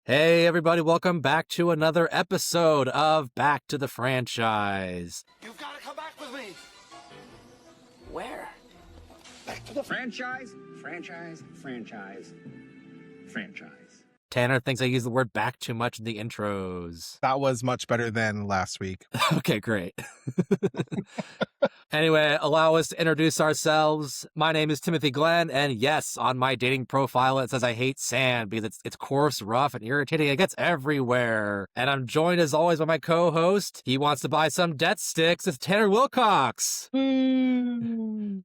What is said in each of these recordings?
Hey, everybody, welcome back to another episode of Back to the Franchise. You've got to come back with me. Where? Back to the Franchise. Tanner thinks I use the word back too much in the intros. That was much better than last week. Okay, great. Anyway, allow us to introduce ourselves. My name is Timothy Glenn, and yes, on my dating profile it says I hate sand because it's coarse, rough, and irritating. It gets everywhere. And I'm joined as always by my co-host. He wants to buy some death sticks. It's Tanner Wilcox. You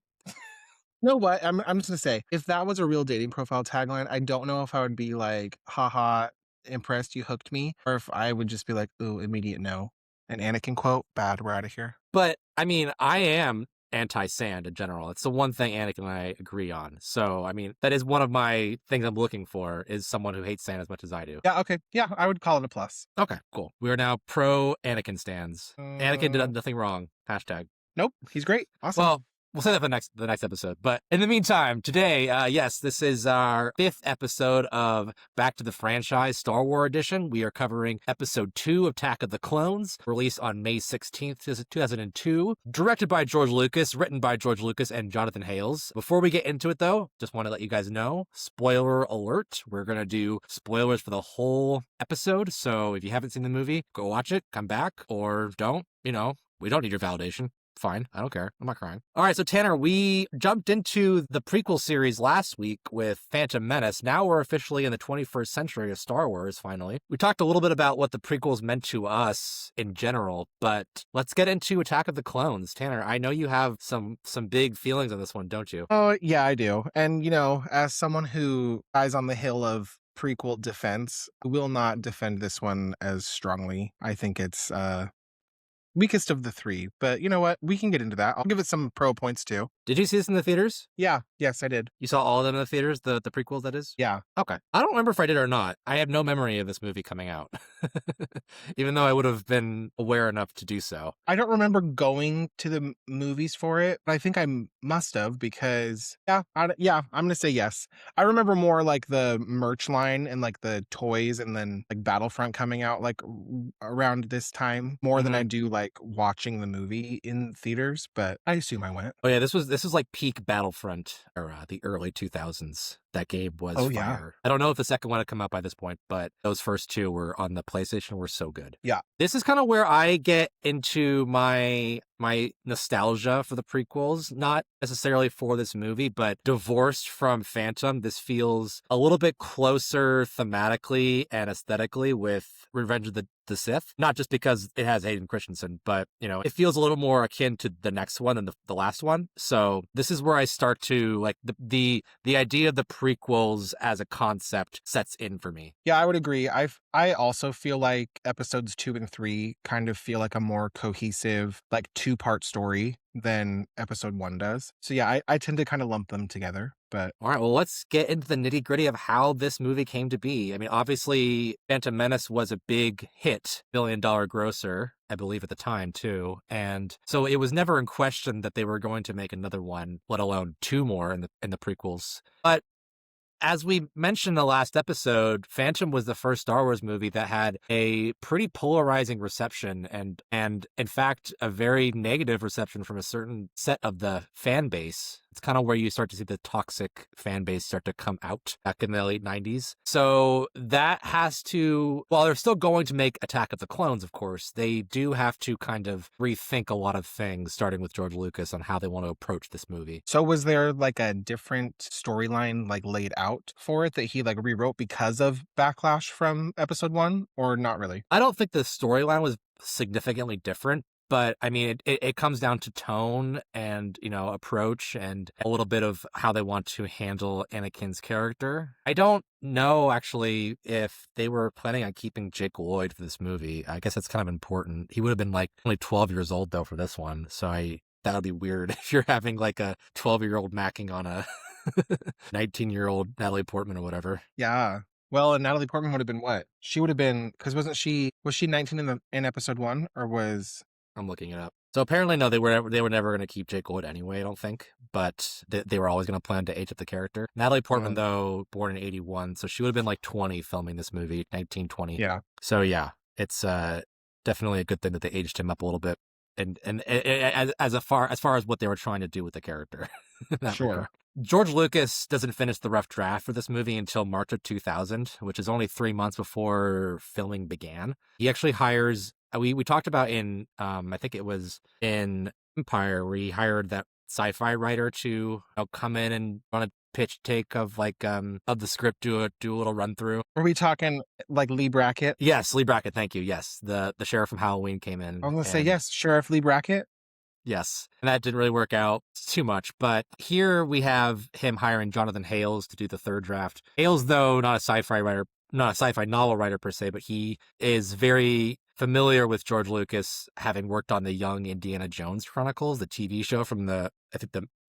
know what? I'm just gonna say, if that was a real dating profile tagline, I don't know if I would be like, haha, impressed, you hooked me, or if I would just be like, ooh, immediate no. An Anakin quote, bad, we're out of here. But, I mean, I am anti-sand in general. It's the one thing Anakin and I agree on. So, I mean, that is one of my things I'm looking for, is someone who hates sand as much as I do. Yeah, okay. Yeah, I would call it a plus. Okay, cool. We are now pro Anakin stands. Anakin did nothing wrong. Hashtag. Nope, he's great. Awesome. Well, we'll say that for the next episode. But in the meantime, today, yes, this is our 5th episode of Back to the Franchise Star Wars Edition. We are covering episode 2 of Attack of the Clones, released on May 16th, 2002, directed by George Lucas, written by George Lucas and Jonathan Hales. Before we get into it, though, just want to let you guys know, spoiler alert, we're going to do spoilers for the whole episode. So if you haven't seen the movie, go watch it, come back, or don't. You know, we don't need your validation. Fine. I don't care. I'm not crying. All right. So, Tanner, we jumped into the prequel series last week with Phantom Menace. Now we're officially in the 21st century of Star Wars, finally. We talked a little bit about what the prequels meant to us in general, but let's get into Attack of the Clones. Tanner, I know you have some big feelings on this one, don't you? Oh, yeah, I do. And, you know, as someone who dies on the hill of prequel defense, I will not defend this one as strongly. I think it's, weakest of the 3, but you know what? We can get into that. I'll give it some pro points too. Did you see this in the theaters? Yeah. Yes, I did. You saw all of them in the theaters? The prequels, that is? Yeah. Okay. I don't remember if I did or not. I have no memory of this movie coming out, even though I would have been aware enough to do so. I don't remember going to the movies for it, but I think I must have because, I'm going to say yes. I remember more like the merch line and like the toys and then like Battlefront coming out like around this time more than I do like watching the movie in theaters, but I assume I went. Oh yeah, this was like peak Battlefront era, the early 2000s. That game was fire. Yeah. I don't know if the second one had come out by this point, but those first 2 were on the PlayStation were so good. Yeah. This is kind of where I get into my nostalgia for the prequels, not necessarily for this movie, but divorced from Phantom, this feels a little bit closer thematically and aesthetically with Revenge of the Sith. Not just because it has Hayden Christensen, but, you know, it feels a little more akin to the next one than the last one. So this is where I start to, like, the idea of the prequels as a concept sets in for me. Yeah, I would agree. I also feel like episodes 2 and 3 kind of feel like a more cohesive, like 2-part story than episode 1 does. So yeah, I tend to kind of lump them together. But all right, well, let's get into the nitty gritty of how this movie came to be. I mean, obviously, Phantom Menace was a big hit, billion-dollar grosser, I believe at the time too. And so it was never in question that they were going to make another one, let alone 2 more in the prequels. But as we mentioned in the last episode, Phantom was the first Star Wars movie that had a pretty polarizing reception and in fact, a very negative reception from a certain set of the fan base. It's kind of where you start to see the toxic fan base start to come out back in the late 90s. So that has to, while they're still going to make Attack of the Clones, of course, they do have to kind of rethink a lot of things, starting with George Lucas on how they want to approach this movie. so was there like a different storyline like laid out for it that he like rewrote because of backlash from episode 1 or not really? I don't think the storyline was significantly different. But I mean, it comes down to tone and, you know, approach and a little bit of how they want to handle Anakin's character. I don't know, actually, if they were planning on keeping Jake Lloyd for this movie. I guess that's kind of important. He would have been like only 12 years old, though, for this one. So that would be weird if you're having like a 12-year-old macking on a 19-year-old Natalie Portman or whatever. Yeah. Well, and Natalie Portman would have been what? She would have been, because was she 19 in episode 1 or was... I'm looking it up. So apparently, no, they were never going to keep Jake Lloyd anyway, I don't think. But they were always going to plan to age up the character. Natalie Portman, though, born in 1981, so she would have been like 20 filming this movie, 1920. Yeah. So yeah, it's definitely a good thing that they aged him up a little bit, and as far as what they were trying to do with the character. In that Sure. regard. George Lucas doesn't finish the rough draft for this movie until March of 2000, which is only 3 months before filming began. He actually hires. We talked about in I think it was in Empire, where he hired that sci-fi writer to come in and run a pitch take of of the script, do a little run through. Are we talking like Lee Brackett? Yes, Lee Brackett. Thank you. Yes, the sheriff from Halloween came in. I'm gonna say yes, Sheriff Lee Brackett. Yes, and that didn't really work out too much. But here we have him hiring Jonathan Hales to do the third draft. Hales, though, not a sci-fi writer, not a sci-fi novel writer per se, but he is very familiar with George Lucas, having worked on the Young Indiana Jones Chronicles, the TV show from the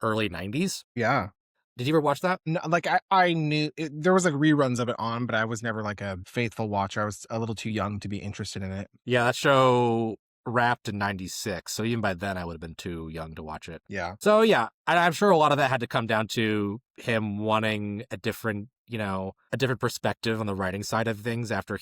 early 90s. Yeah. Did you ever watch that? No, like I knew there was like reruns of it on, but I was never like a faithful watcher. I was a little too young to be interested in it. Yeah, that show wrapped in 96, so even by then I would have been too young to watch it. Yeah. So yeah, I'm sure a lot of that had to come down to him wanting a different perspective on the writing side of things after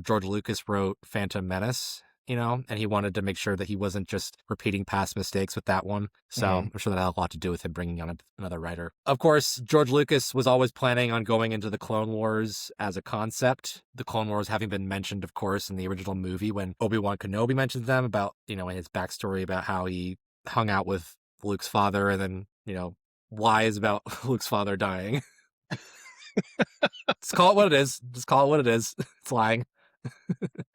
George Lucas wrote Phantom Menace, and he wanted to make sure that he wasn't just repeating past mistakes with that one. So I'm sure that had a lot to do with him bringing on another writer. Of course, George Lucas was always planning on going into the Clone Wars as a concept. The Clone Wars having been mentioned, of course, in the original movie when Obi-Wan Kenobi mentioned them about, in his backstory about how he hung out with Luke's father and then, lies about Luke's father dying. Just call it what it is. It's lying.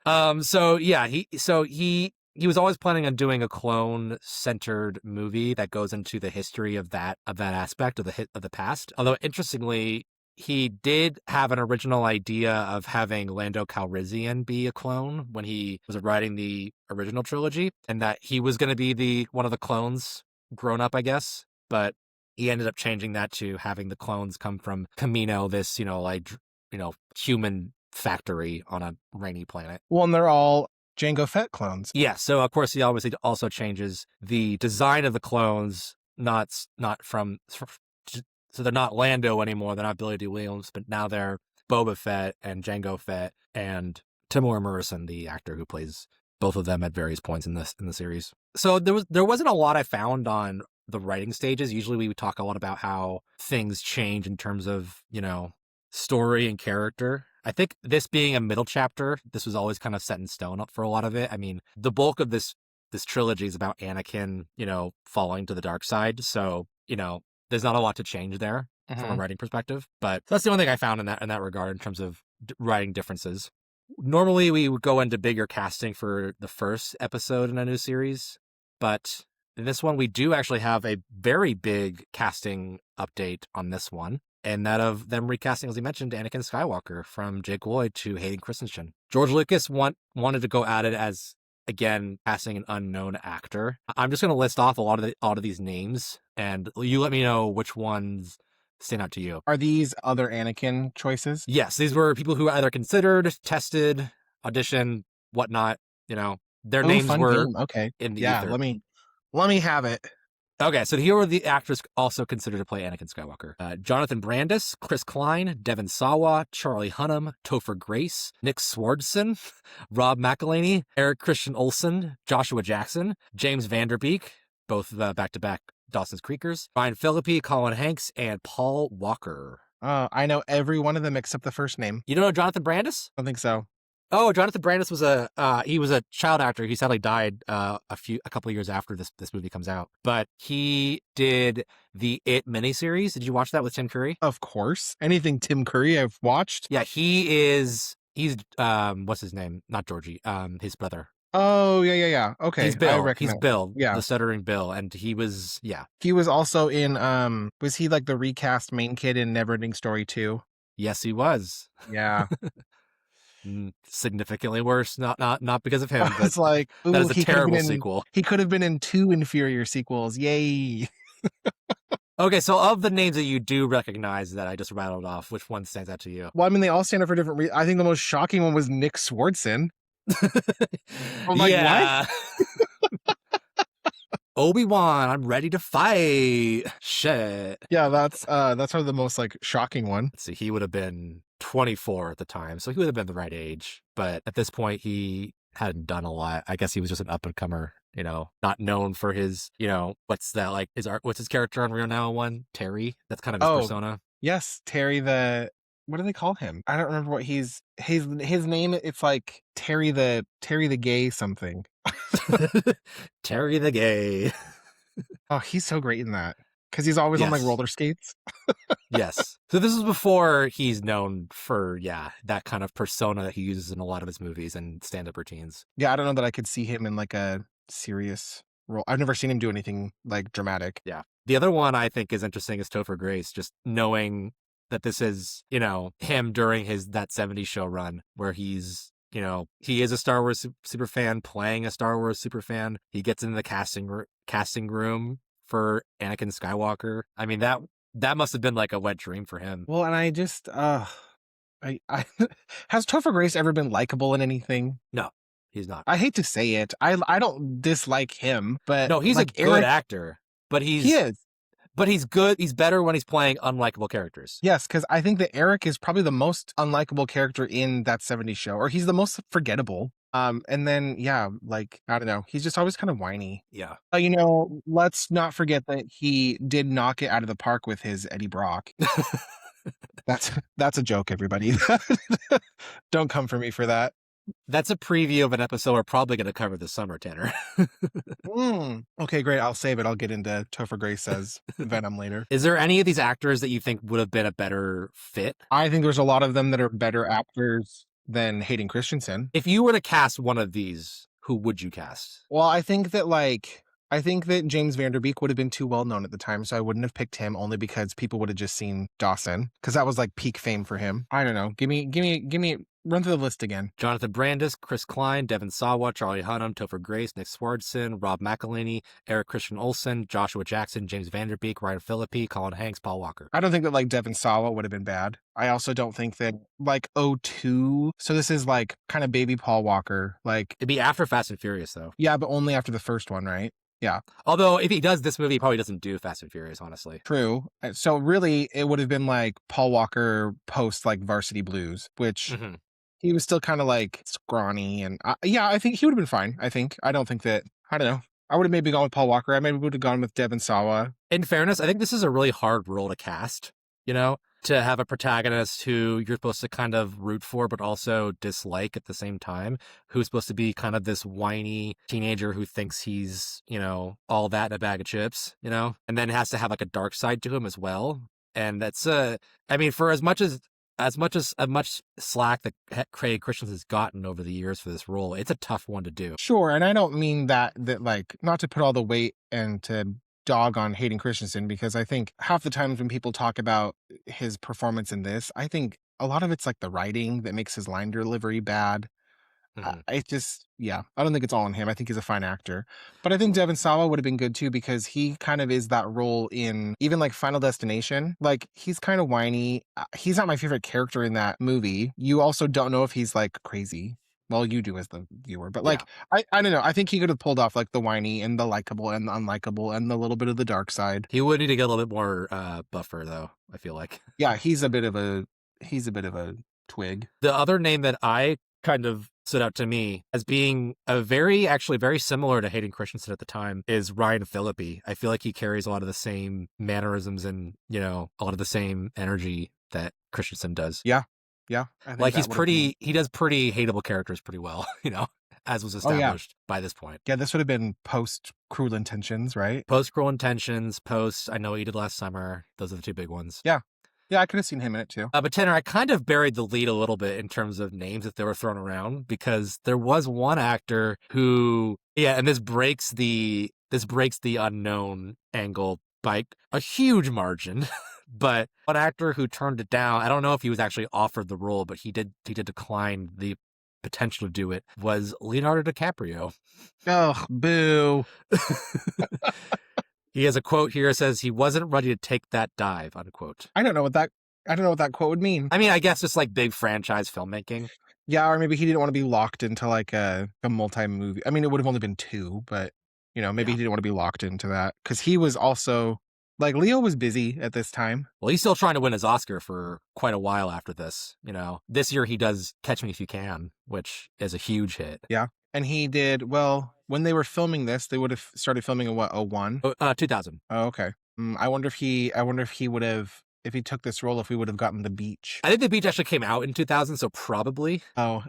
So yeah, he was always planning on doing a clone-centered movie that goes into the history of that aspect of the past. Although interestingly, he did have an original idea of having Lando Calrissian be a clone when he was writing the original trilogy, and that he was going to be one of the clones grown up, I guess. But he ended up changing that to having the clones come from Camino, this human factory on a rainy planet. Well, and they're all Jango Fett clones. Yeah, so of course he obviously also changes the design of the clones, so they're not Lando anymore, they're not Billy Dee Williams, but now they're Boba Fett and Jango Fett and Timur Morrison, the actor who plays both of them at various points in the series. So there wasn't a lot I found on the writing stages. Usually we would talk a lot about how things change in terms of, story and character. I think this being a middle chapter, this was always kind of set in stone up for a lot of it. I mean, the bulk of this trilogy is about Anakin, falling to the dark side. So, there's not a lot to change there from a writing perspective. But that's the only thing I found in that regard in terms of writing differences. Normally we would go into bigger casting for the first episode in a new series, but in this one we do actually have a very big casting update on this one. And that of them recasting, as you mentioned, Anakin Skywalker from Jake Lloyd to Hayden Christensen. George Lucas wanted to go at it as, again, casting an unknown actor. I'm just going to list off a lot of these names, and you let me know which ones stand out to you. Are these other Anakin choices? Yes, these were people who were either considered, tested, auditioned, whatnot. Their names were in the ether. Let me have it. Okay, so here are the actors also considered to play Anakin Skywalker. Jonathan Brandis, Chris Klein, Devon Sawa, Charlie Hunnam, Topher Grace, Nick Swardson, Rob McElhenney, Eric Christian Olsen, Joshua Jackson, James Vanderbeek, both back-to-back Dawson's Creekers, Ryan Phillippe, Colin Hanks, and Paul Walker. I know every one of them except the first name. You don't know Jonathan Brandis? I don't think so. Oh, Jonathan Brandis was a child actor. He sadly died a couple of years after this movie comes out. But he did the It miniseries. Did you watch that with Tim Curry? Of course. Anything Tim Curry I've watched. Yeah, he's what's his name? Not Georgie. His brother. Oh, yeah. Okay. He's Bill. I recognize. He's Bill. Yeah. The stuttering Bill. And he was, yeah. He was also in, was he like the recast main kid in Neverending Story 2? Yes, he was. Yeah. Significantly worse, not because of him. It's like, ooh, that is a terrible sequel. He could have been in 2 inferior sequels. Yay. Okay, so of the names that you do recognize that I just rattled off, which one stands out to you? Well, I mean, they all stand up for different reasons. I think the most shocking one was Nick Swardson. I'm like, yeah. what? Obi-Wan, I'm ready to fight. Shit. Yeah, that's probably the most like shocking one. Let's see, he would have been 24 at the time, so he would have been the right age. But at this point, he hadn't done a lot. I guess he was just an up-and-comer, not known for his, what's that, like, what's his character on Real Now One? Terry? That's kind of his persona. Yes, Terry what do they call him? I don't remember what his name. It's like Terry the gay something. Terry the gay. Oh, he's so great in that because he's always on like Yes. roller skates. Yes. So this is before he's known for, that kind of persona that he uses in a lot of his movies and stand-up routines. Yeah, I don't know that I could see him in like a serious role. I've never seen him do anything like dramatic. Yeah. The other one I think is interesting is Topher Grace, just knowing that this is, him during that 70s show run where he's, he is a Star Wars super fan playing a Star Wars super fan. He gets into the casting room for Anakin Skywalker. I mean, that must have been like a wet dream for him. Well, and I just I has Topher Grace ever been likable in anything? No, he's not. I hate to say it. I don't dislike him, but No, he's like a good actor, but he is. But he's good. He's better when he's playing unlikable characters. Yes, because I think that Eric is probably the most unlikable character in that 70s show, or he's the most forgettable. And then, like, I don't know. He's just always kind of whiny. Yeah. Let's not forget that he did knock it out of the park with his Eddie Brock. That's a joke, everybody. Don't come for me for that. That's a preview of an episode we're probably going to cover this summer, Tanner. Okay, great. I'll save it. I'll get into Topher Grace as Venom later. Is there any of these actors that you think would have been a better fit? I think there's a lot of them that are better actors than Hayden Christensen. If you were to cast one of these, who would you cast? Well, I think that James Vanderbeek would have been too well known at the time, so I wouldn't have picked him only because people would have just seen Dawson, because that was like peak fame for him. I don't know. Give me run through the list again. Jonathan Brandis, Chris Klein, Devin Sawa, Charlie Hunnam, Topher Grace, Nick Swardson, Rob McElhenney, Eric Christian Olsen, Joshua Jackson, James Vanderbeek, Ryan Phillippe, Colin Hanks, Paul Walker. I don't think that like Devin Sawa would have been bad. I also don't think that like O2. So this is like kind of baby Paul Walker. Like it'd be after Fast and Furious though. Yeah, but only after the first one, right? Yeah. Although if he does this movie, he probably doesn't do Fast and Furious, honestly. True. So really, it would have been like Paul Walker post like Varsity Blues, which he was still kind of like scrawny. And I think he would have been fine. I don't think that, I don't know. I would have maybe gone with Paul Walker. I maybe would have gone with Devin Sawa. In fairness, I think this is a really hard role to cast, to have a protagonist who you're supposed to kind of root for, but also dislike at the same time, who's supposed to be kind of this whiny teenager who thinks he's, all that in a bag of chips, and then has to have like a dark side to him as well. And that's, for as much slack that Craig Christensen has gotten over the years for this role, it's a tough one to do. Sure. And I don't mean that like, not to put all the weight and to dog on Hayden Christensen, because I think half the times when people talk about his performance in this, I think a lot of it's like the writing that makes his line delivery bad. I don't think it's all on him. I think he's a fine actor, but I think Devin Sawa would have been good too, because he kind of is that role in even like Final Destination. Like he's kind of whiny. He's not my favorite character in that movie. You also don't know if he's like crazy. Well, you do as the viewer, but like, I don't know. I think he could have pulled off like the whiny and the likable and the unlikable and the little bit of the dark side. He would need to get a little bit more buffer though, I feel like. Yeah, he's a bit of a twig. The other name that I kind of stood out to me as being very similar to Hayden Christensen at the time is Ryan Phillippe. I feel like he carries a lot of the same mannerisms and, a lot of the same energy that Christensen does. Yeah. Like he does pretty hateable characters pretty well, as was established by this point. Yeah, this would have been post Cruel Intentions, right? Post Cruel Intentions, post I Know What You Did Last Summer. Those are the two big ones. Yeah, I could have seen him in it too. But Tanner, I kind of buried the lead a little bit in terms of names that they were thrown around, because there was one actor who, and this breaks the unknown angle by a huge margin. But one actor who turned it down, I don't know if he was actually offered the role, but he did decline the potential to do it, was Leonardo DiCaprio. Oh, boo. He has a quote here that says he wasn't ready to take that dive, unquote. I don't know what that quote would mean. I mean, I guess it's like big franchise filmmaking. Yeah, or maybe he didn't want to be locked into like a multi-movie. I mean, it would have only been 2, but You know, maybe Yeah. he didn't want to be locked into that because he was also like Leo was busy at this time. Well, he's still trying to win his Oscar for quite a while after this. You know, this year he does Catch Me If You Can, which is a huge hit. Yeah. And he did, well, when they were filming this, they would have started filming in what, 01? 2000. Oh, okay. I wonder if he would have, if he took this role, if we would have gotten The Beach. I think The Beach actually came out in 2000, so probably. Oh,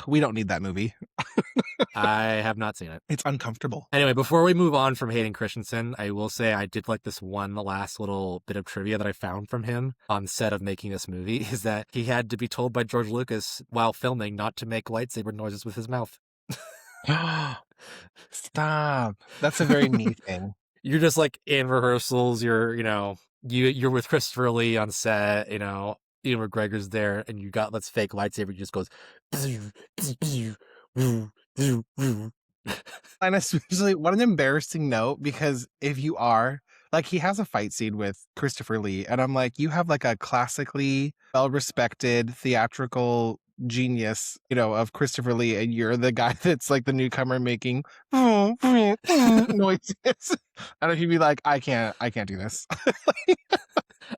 we don't need that movie. I have not seen it. It's uncomfortable. Anyway, before we move on from Hayden Christensen, I will say I did like this one last little bit of trivia that I found from him on set of making this movie is that he had to be told by George Lucas while filming not to make lightsaber noises with his mouth. Stop. That's a very me thing. You're just like in rehearsals, you're with Christopher Lee on set, Ian McGregor's there, and you got this fake lightsaber, he just goes And especially, what an embarrassing note, because if you are, like, he has a fight scene with Christopher Lee, and I'm like, you have like a classically well-respected theatrical genius, of Christopher Lee, and you're the guy that's like the newcomer making noises. And he'd be like, I can't do this.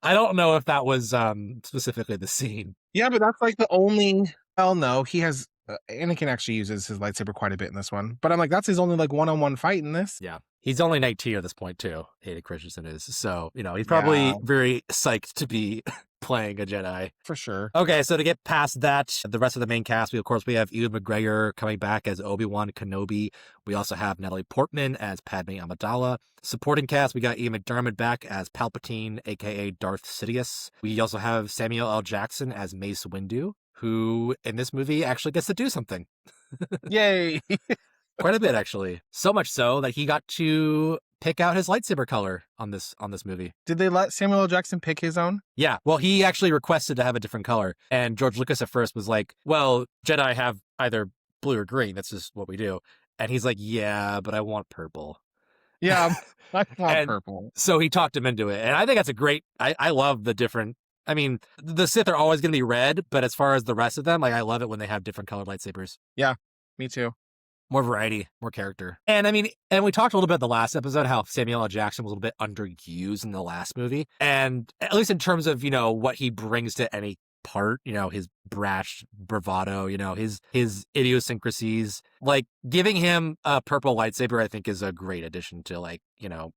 I don't know if that was specifically the scene. Yeah, but that's like the only. Well, no, he has. Anakin actually uses his lightsaber quite a bit in this one, but I'm like, that's his only like one-on-one fight in this. Yeah, he's only 19 at this point too. Hayden Christensen is, so he's probably very psyched to be playing a Jedi for sure. Okay, so to get past that, the rest of the main cast, we have Ewan McGregor coming back as Obi-Wan Kenobi. We also have Natalie Portman as Padme Amidala. Supporting cast, we got Ian McDiarmid back as Palpatine, aka Darth Sidious. We also have Samuel L. Jackson as Mace Windu, who in this movie actually gets to do something. Yay! Quite a bit, actually. So much so that he got to pick out his lightsaber color on this movie. Did they let Samuel L. Jackson pick his own? Yeah. Well, he actually requested to have a different color. And George Lucas at first was like, well, Jedi have either blue or green. That's just what we do. And he's like, yeah, but I want purple. Yeah, I want purple. So he talked him into it. And I think that's a great, I love the different, I mean, the Sith are always going to be red, but as far as the rest of them, like, I love it when they have different colored lightsabers. Yeah, me too. More variety, more character. And I mean, and we talked a little bit in the last episode how Samuel L. Jackson was a little bit underused in the last movie. And at least in terms of, what he brings to any part, his brash bravado, his idiosyncrasies, like giving him a purple lightsaber, I think is a great addition to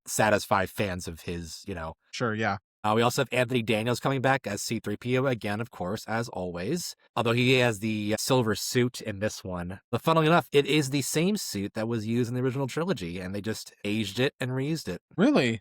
satisfy fans of his, Sure, yeah. We also have Anthony Daniels coming back as C-3PO again, of course, as always. Although he has the silver suit in this one. But funnily enough, it is the same suit that was used in the original trilogy, and they just aged it and reused it. Really?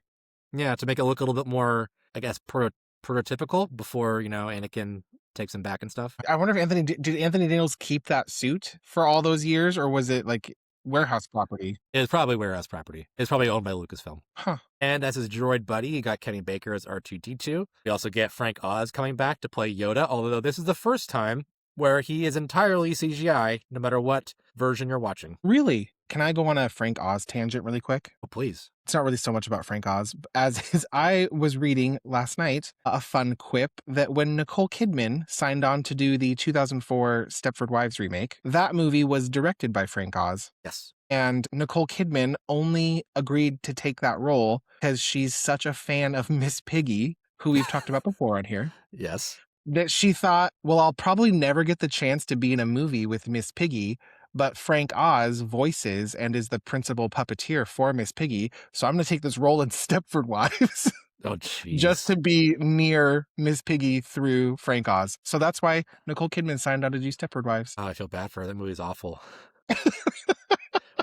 Yeah, to make it look a little bit more, I guess, prototypical before, Anakin takes him back and stuff. I wonder if did Anthony Daniels keep that suit for all those years, or was it like warehouse property? It was probably warehouse property. It's probably owned by Lucasfilm. Huh. And as his droid buddy, you got Kenny Baker as R2-D2. We also get Frank Oz coming back to play Yoda, although this is the first time where he is entirely CGI, no matter what version you're watching. Really? Can I go on a Frank Oz tangent really quick? Oh, please. It's not really so much about Frank Oz, as I was reading last night a fun quip that when Nicole Kidman signed on to do the 2004 Stepford Wives remake, that movie was directed by Frank Oz. Yes. And Nicole Kidman only agreed to take that role because she's such a fan of Miss Piggy, who we've talked about before on here. Yes. That she thought, well, I'll probably never get the chance to be in a movie with Miss Piggy, but Frank Oz voices and is the principal puppeteer for Miss Piggy, so I'm going to take this role in Stepford Wives. Oh, jeez. Just to be near Miss Piggy through Frank Oz. So that's why Nicole Kidman signed on to do Stepford Wives. Oh, I feel bad for her. That movie's awful.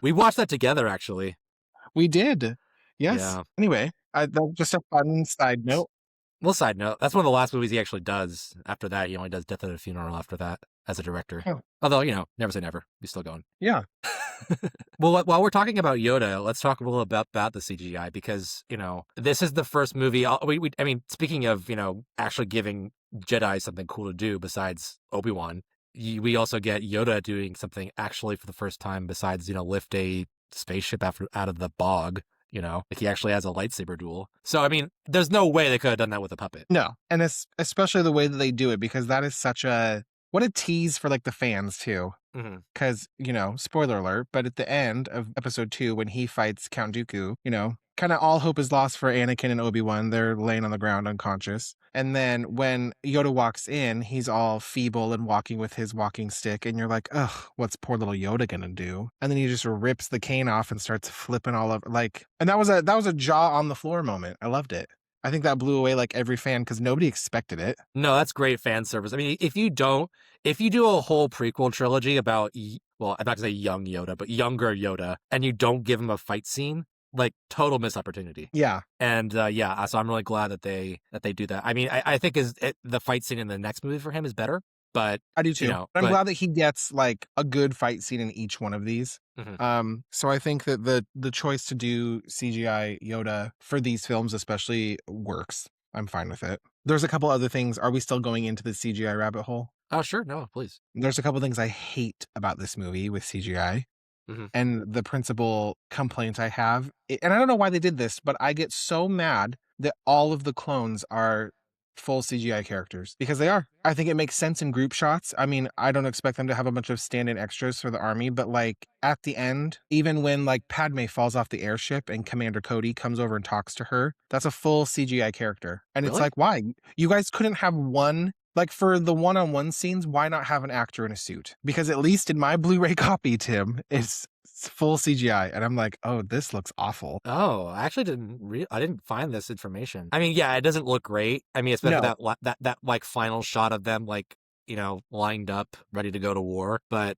We watched that together, actually. We did. Yes. Yeah. Anyway, that's just a fun side note. Well, side note, that's one of the last movies he actually does. After that, he only does Death at a Funeral after that as a director. Oh. Although, never say never. He's still going. Yeah. Well, while we're talking about Yoda, let's talk a little about the CGI because, this is the first movie. I mean, speaking of, actually giving Jedi something cool to do besides Obi-Wan, we also get Yoda doing something actually for the first time besides, lift a spaceship out of the bog. Like he actually has a lightsaber duel. So, I mean, there's no way they could have done that with a puppet. No. And especially the way that they do it, because that is such a What a tease for like the fans too. Mm-hmm. Because, spoiler alert, but at the end of episode 2, when he fights Count Dooku, kind of all hope is lost for Anakin and Obi-Wan. They're laying on the ground unconscious. And then when Yoda walks in, he's all feeble and walking with his walking stick. And you're like, ugh, what's poor little Yoda gonna do? And then he just rips the cane off and starts flipping all over. And that was a jaw on the floor moment. I loved it. I think that blew away like every fan because nobody expected it. No, that's great fan service. I mean, if you do a whole prequel trilogy about, well, I'm not gonna say young Yoda, but younger Yoda, and you don't give him a fight scene, like total missed opportunity. Yeah. And so I'm really glad that they do that. I mean, I think the fight scene in the next movie for him is better, but I do too. I'm glad that he gets like a good fight scene in each one of these. Mm-hmm. So I think that the choice to do CGI Yoda for these films especially works. I'm fine with it. There's a couple other things. Are we still going into the CGI rabbit hole? Oh, sure. No, please. There's a couple things I hate about this movie with CGI. Mm-hmm. And the principal complaint I have, and I don't know why they did this, but I get so mad that all of the clones are full CGI characters because they are. I think it makes sense in group shots. I mean, I don't expect them to have a bunch of stand-in extras for the army, but like at the end, even when like Padme falls off the airship and Commander Cody comes over and talks to her, that's a full CGI character. And Really? It's like, why? You guys couldn't have one. Like for the one-on-one scenes, why not have an actor in a suit? Because at least in my Blu-ray copy, Tim, it's full CGI. And I'm like, oh, this looks awful. Oh, I actually I didn't find this information. I mean, yeah, it doesn't look great. I mean, especially that like final shot of them like, lined up, ready to go to war. But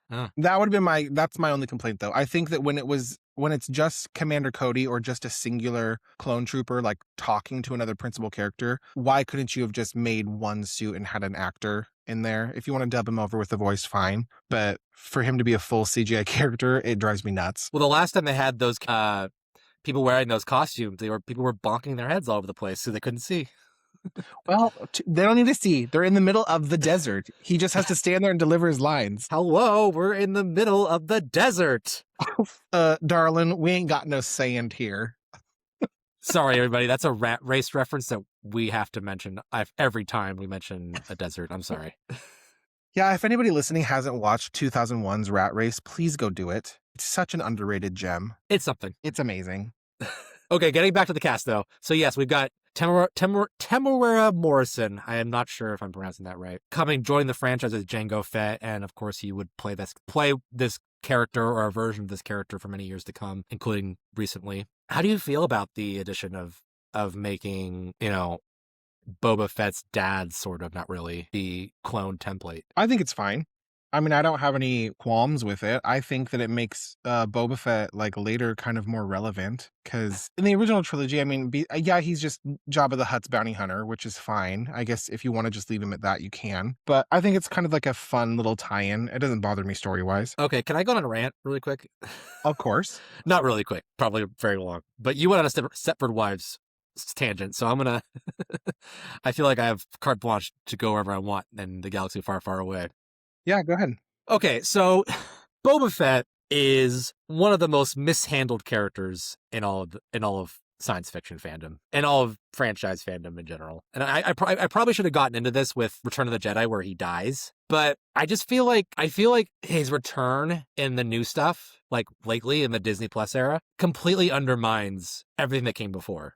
that would have been that's my only complaint though. I think that when it's just Commander Cody or just a singular clone trooper like talking to another principal character, why couldn't you have just made one suit and had an actor in there? If you want to dub him over with the voice, fine. But for him to be a full CGI character, it drives me nuts. Well, the last time they had those people wearing those costumes, people were bonking their heads all over the place so they couldn't see. Well, they don't need to see. They're in the middle of the desert. He just has to stand there and deliver his lines. Hello, we're in the middle of the desert. Darling, we ain't got no sand here. Sorry, everybody. That's a rat race reference that we have to mention every time we mention a desert. I'm sorry. Yeah, if anybody listening hasn't watched 2001's Rat Race, please go do it. It's such an underrated gem. It's something. It's amazing. Okay, getting back to the cast, though. So yes, we've got Temuera Morrison. I am not sure if I'm pronouncing that right. Joining the franchise as Jango Fett, and of course he would play this character or a version of this character for many years to come, including recently. How do you feel about the addition of making, Boba Fett's dad sort of, not really, the clone template? I think it's fine. I mean, I don't have any qualms with it. I think that it makes Boba Fett like later kind of more relevant because in the original trilogy, I mean, he's just Jabba the Hutt's bounty hunter, which is fine. I guess if you want to just leave him at that, you can. But I think it's kind of like a fun little tie-in. It doesn't bother me story-wise. Okay, can I go on a rant really quick? Of course. Not really quick, probably very long. But you went on a Stepford Wives tangent, so I'm gonna I feel like I have carte blanche to go wherever I want in the galaxy far, far away. Yeah, go ahead. Okay, so Boba Fett is one of the most mishandled characters in all of science fiction fandom and all of franchise fandom in general. And I probably should have gotten into this with Return of the Jedi where he dies, but I feel like his return in the new stuff, like lately in the Disney Plus era, completely undermines everything that came before,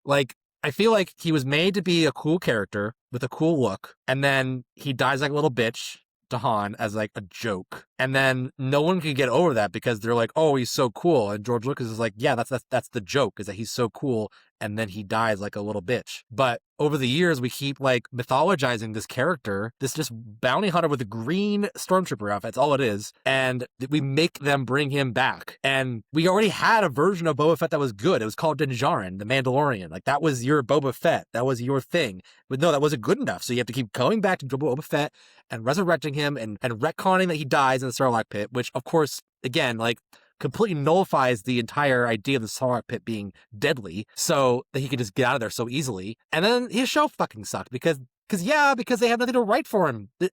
Like, I feel like he was made to be a cool character with a cool look, and then he dies like a little bitch to Han as like a joke, and then no one can get over that because they're like, oh, he's so cool, and George Lucas is like, yeah, that's the joke, is that he's so cool, and then he dies like a little bitch. But over the years, we keep like mythologizing this character, this just bounty hunter with a green stormtrooper outfit. That's all it is. And we make them bring him back. And we already had a version of Boba Fett that was good. It was called Din Djarin, the Mandalorian. Like, that was your Boba Fett. That was your thing. But no, that wasn't good enough. So you have to keep going back to Boba Fett and resurrecting him and retconning that he dies in the Sarlacc pit, which, of course, again, like, completely nullifies the entire idea of the Sarlacc pit being deadly, so that he could just get out of there so easily. And then his show fucking sucked because Because they have nothing to write for him. They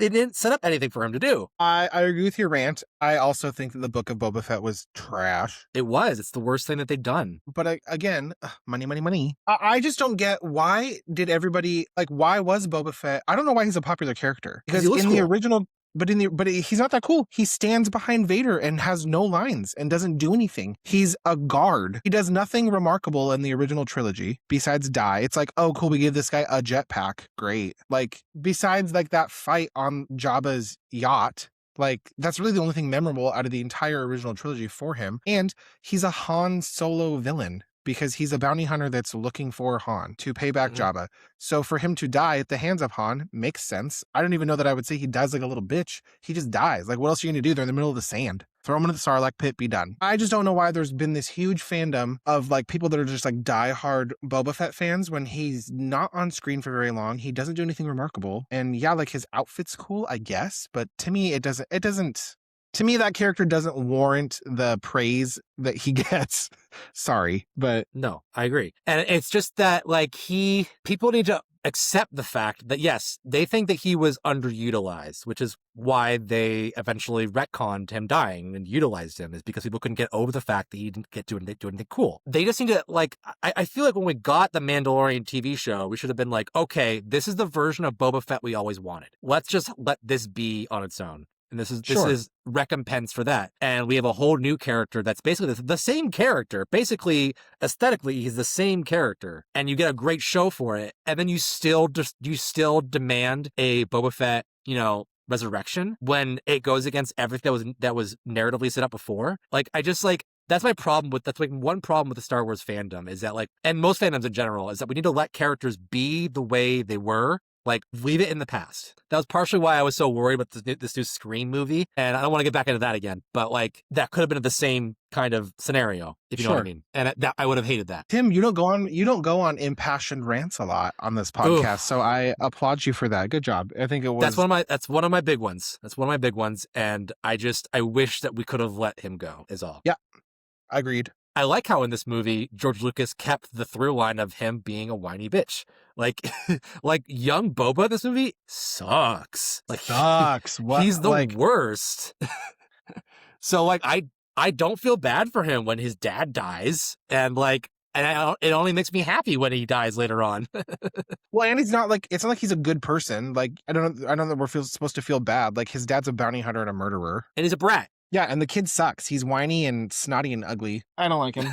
didn't set up anything for him to do. I agree with your rant. I also think that the Book of Boba Fett was trash. It's the worst thing that they've done. But again, money, money, money. I just don't get, why did everybody, like, why was Boba Fett? I don't know why he's a popular character. Because he looks in the cool. original, but he's not that cool. He stands behind Vader and has no lines and doesn't do anything. He's a guard. He does nothing remarkable in the original trilogy besides die. It's like, oh, cool, we give this guy a jetpack. Great. Like, besides like that fight on Jabba's yacht, like, that's really the only thing memorable out of the entire original trilogy for him. And he's a Han Solo villain, because he's a bounty hunter that's looking for Han to pay back Jabba. So for him to die at the hands of Han makes sense. I don't even know that I would say he dies like a little bitch. He just dies. Like, what else are you going to do? They're in the middle of the sand. Throw him into the Sarlacc pit, be done. I just don't know why there's been this huge fandom of like people that are just like diehard Boba Fett fans when he's not on screen for very long. He doesn't do anything remarkable. And yeah, like his outfit's cool, I guess. But to me, it doesn't. To me, that character doesn't warrant the praise that he gets. Sorry, but no, I agree. And it's just that like people need to accept the fact that yes, they think that he was underutilized, which is why they eventually retconned him dying and utilized him, is because people couldn't get over the fact that he didn't get to do anything cool. They just need to like, I feel like when we got the Mandalorian TV show, we should have been like, okay, this is the version of Boba Fett we always wanted. Let's just let this be on its own. And this is recompense for that. And we have a whole new character that's basically the same character. Basically, aesthetically, he's the same character. And you get a great show for it. And then you still demand a Boba Fett, resurrection when it goes against everything that was narratively set up before. Like, that's my problem that's like one problem with the Star Wars fandom is that like, and most fandoms in general, is that we need to let characters be the way they were. Like, leave it in the past. That was partially why I was so worried about this new Scream movie. And I don't want to get back into that again. But, like, that could have been the same kind of scenario, if you know what I mean. And I would have hated that. Tim, you don't go on impassioned rants a lot on this podcast. So I applaud you for that. Good job. I think it was... That's one of my big ones. And I wish that we could have let him go, is all. Yeah, agreed. I like how in this movie, George Lucas kept the through line of him being a whiny bitch. Like, like young Boba in this movie sucks. Like, sucks. He's the worst. So, like, I don't feel bad for him when his dad dies. And, like, it only makes me happy when he dies later on. Well, and it's not like he's a good person. Like, I don't know that we're supposed to feel bad. Like, his dad's a bounty hunter and a murderer. And he's a brat. Yeah, and the kid sucks. He's whiny and snotty and ugly. I don't like him.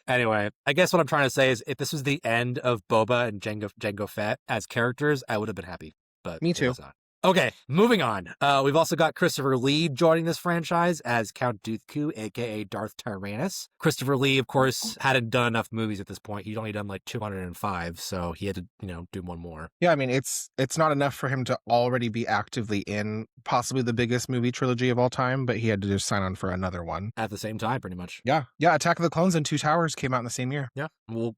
Anyway, I guess what I'm trying to say is if this was the end of Boba and Jango Fett as characters, I would have been happy. But me too. Okay, moving on. We've also got Christopher Lee joining this franchise as Count Dooku, aka Darth Tyrannus. Christopher Lee, of course, hadn't done enough movies at this point. He'd only done like 205, so he had to, do one more. Yeah, I mean, it's not enough for him to already be actively in possibly the biggest movie trilogy of all time, but he had to just sign on for another one at the same time, pretty much. Yeah, Attack of the Clones and Two Towers came out in the same year. Yeah, we'll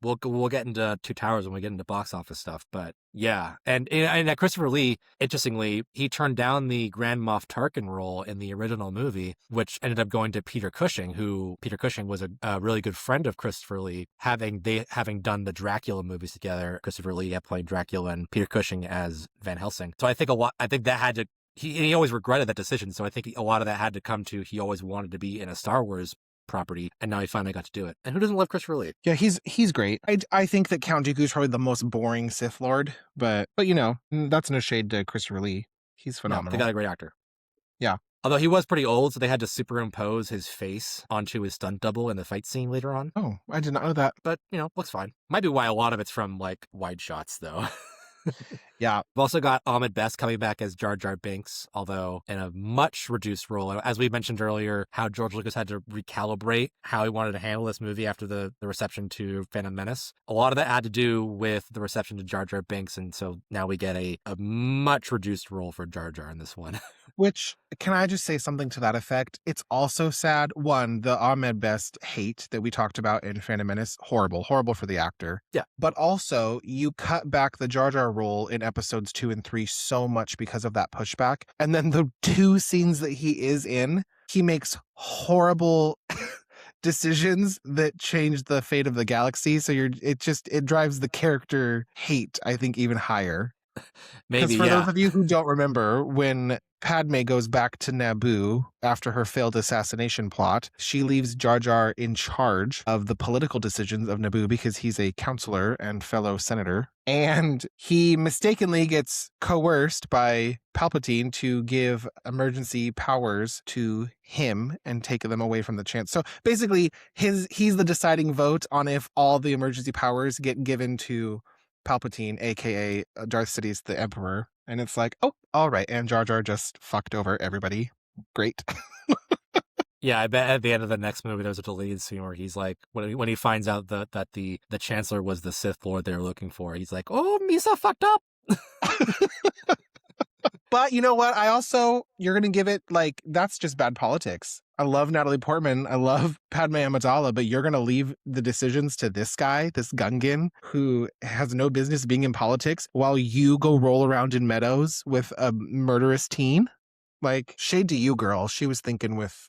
get into Two Towers when we get into box office stuff, but yeah, and Christopher Lee, interestingly, he turned down the Grand Moff Tarkin role in the original movie, which ended up going to Peter Cushing, who Peter Cushing was a really good friend of Christopher Lee, having done the Dracula movies together. Christopher Lee played Dracula and Peter Cushing as Van Helsing. So I think that had to. He always regretted that decision. So I think a lot of that had to come to he always wanted to be in a Star Wars property, and now he finally got to do it. And who doesn't love Christopher Lee? Yeah, he's great. I think that Count Dooku is probably the most boring Sith Lord, but that's no shade to Christopher Lee. He's phenomenal. No, they got a great actor. Yeah. Although he was pretty old, so they had to superimpose his face onto his stunt double in the fight scene later on. Oh, I did not know that. But, looks fine. Might be why a lot of it's from, like, wide shots, though. Yeah. We've also got Ahmed Best coming back as Jar Jar Binks, although in a much reduced role. As we mentioned earlier, how George Lucas had to recalibrate how he wanted to handle this movie after the reception to Phantom Menace. A lot of that had to do with the reception to Jar Jar Binks, and so now we get a much reduced role for Jar Jar in this one. Which, can I just say something to that effect? It's also sad. One, the Ahmed Best hate that we talked about in Phantom Menace, horrible for the actor. Yeah. But also, you cut back the Jar Jar role in episodes 2 and 3 so much because of that pushback. And then the 2 scenes that he is in, he makes horrible decisions that change the fate of the galaxy. So it drives the character hate, I think, even higher. Because Maybe, for yeah. those of you who don't remember, when Padme goes back to Naboo after her failed assassination plot, she leaves Jar Jar in charge of the political decisions of Naboo because he's a counselor and fellow senator. And he mistakenly gets coerced by Palpatine to give emergency powers to him and take them away from the chance. So basically, he's the deciding vote on if all the emergency powers get given to Palpatine, aka Darth Sidious the Emperor. And it's like, oh, all right. And Jar Jar just fucked over everybody. Great. Yeah, I bet at the end of the next movie, there's a deleted scene where he's like, when he finds out that the Chancellor was the Sith Lord they were looking for, he's like, oh, Misa fucked up. But you know what? You're going to give it, like, that's just bad politics. I love Natalie Portman. I love Padme Amidala, but you're going to leave the decisions to this guy, this Gungan, who has no business being in politics while you go roll around in meadows with a murderous teen? Like, shade to you, girl. She was thinking with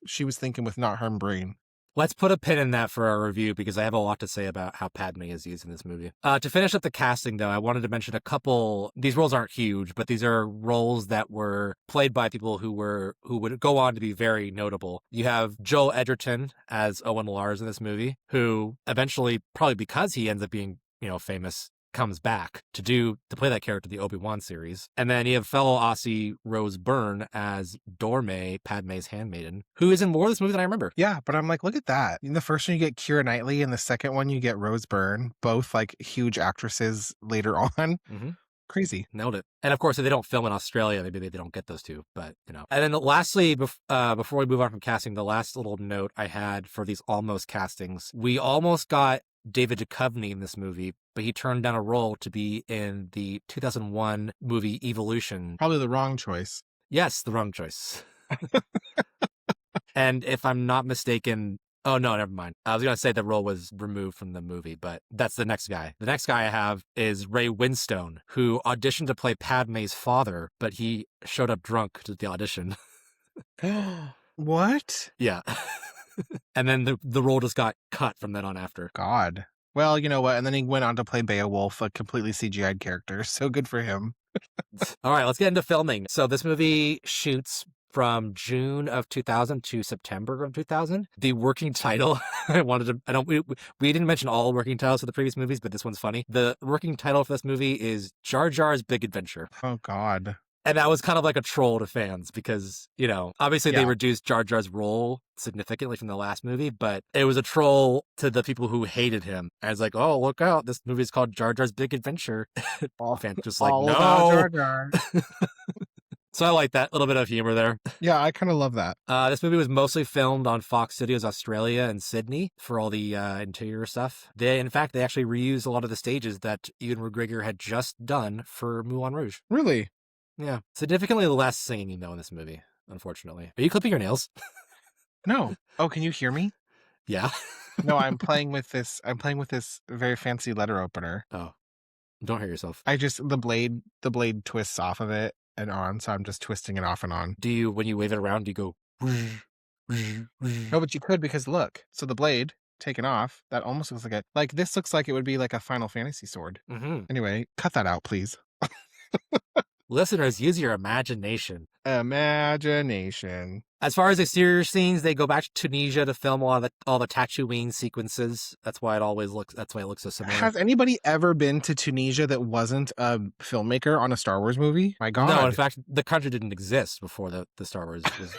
not her brain. Let's put a pin in that for our review because I have a lot to say about how Padme is used in this movie. To finish up the casting, though, I wanted to mention a couple. These roles aren't huge, but these are roles that were played by people who would go on to be very notable. You have Joel Edgerton as Owen Lars in this movie, who eventually, probably because he ends up being, famous, comes back to play that character in the Obi-Wan series. And then you have fellow Aussie Rose Byrne as Dorme, Padme's handmaiden, who is in more of this movie than I remember. Yeah, but I'm like, look at that. In the first one, you get Keira Knightley, and the second one, you get Rose Byrne, both like huge actresses later on. Mm-hmm. Crazy. Nailed it. And of course, if they don't film in Australia, maybe they don't get those two, but And then lastly, before we move on from casting, the last little note I had for these almost castings, we almost got David Duchovny in this movie, but he turned down a role to be in the 2001 movie Evolution. Probably the wrong choice. Yes, the wrong choice. And if I'm not mistaken, oh no, never mind. I was going to say the role was removed from the movie, but that's the next guy. The next guy I have is Ray Winstone, who auditioned to play Padme's father, but he showed up drunk to the audition. What? Yeah. And then the role just got cut from then on after. God. Well, you know what? And then he went on to play Beowulf, a completely CGI'd character. So good for him. All right, let's get into filming. So this movie shoots from June of 2000 to September of 2000. The working title, we didn't mention all working titles for the previous movies, but this one's funny. The working title for this movie is Jar Jar's Big Adventure. Oh, God. And that was kind of like a troll to fans because, obviously they reduced Jar Jar's role significantly from the last movie, but it was a troll to the people who hated him. And it's like, oh, look out. This movie is called Jar Jar's Big Adventure. All fans just like, all no. about Jar Jar. So I like that little bit of humor there. Yeah, I kind of love that. This movie was mostly filmed on Fox Studios Australia and Sydney for all the interior stuff. They actually reused a lot of the stages that Ewan McGregor had just done for Moulin Rouge. Really? Yeah. Significantly less singing, though, in this movie, unfortunately. Are you clipping your nails? No. Oh, can you hear me? Yeah. No, I'm playing with this very fancy letter opener. Oh. Don't hurt yourself. The blade twists off of it and on, so I'm just twisting it off and on. When you wave it around, do you go... No, but you could, because look. So the blade taken off, that almost looks like this looks like it would be like a Final Fantasy sword. Mm-hmm. Anyway, cut that out, please. Listeners, use your imagination. Imagination. As far as exterior scenes, they go back to Tunisia to film all the Tatooine sequences. That's why it looks so similar. Has anybody ever been to Tunisia that wasn't a filmmaker on a Star Wars movie? My God. No, in fact, the country didn't exist before the Star Wars was...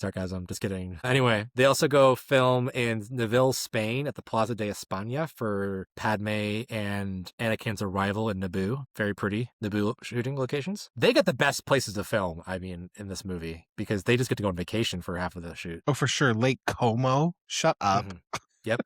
Sarcasm, just kidding. Anyway, they also go film in Neville, Spain at the Plaza de España for Padme and Anakin's arrival in Naboo. Very pretty Naboo shooting locations. They get the best places to film, in this movie, because they just get to go on vacation for half of the shoot. Oh, for sure. Lake Como? Shut up. Mm-hmm. Yep.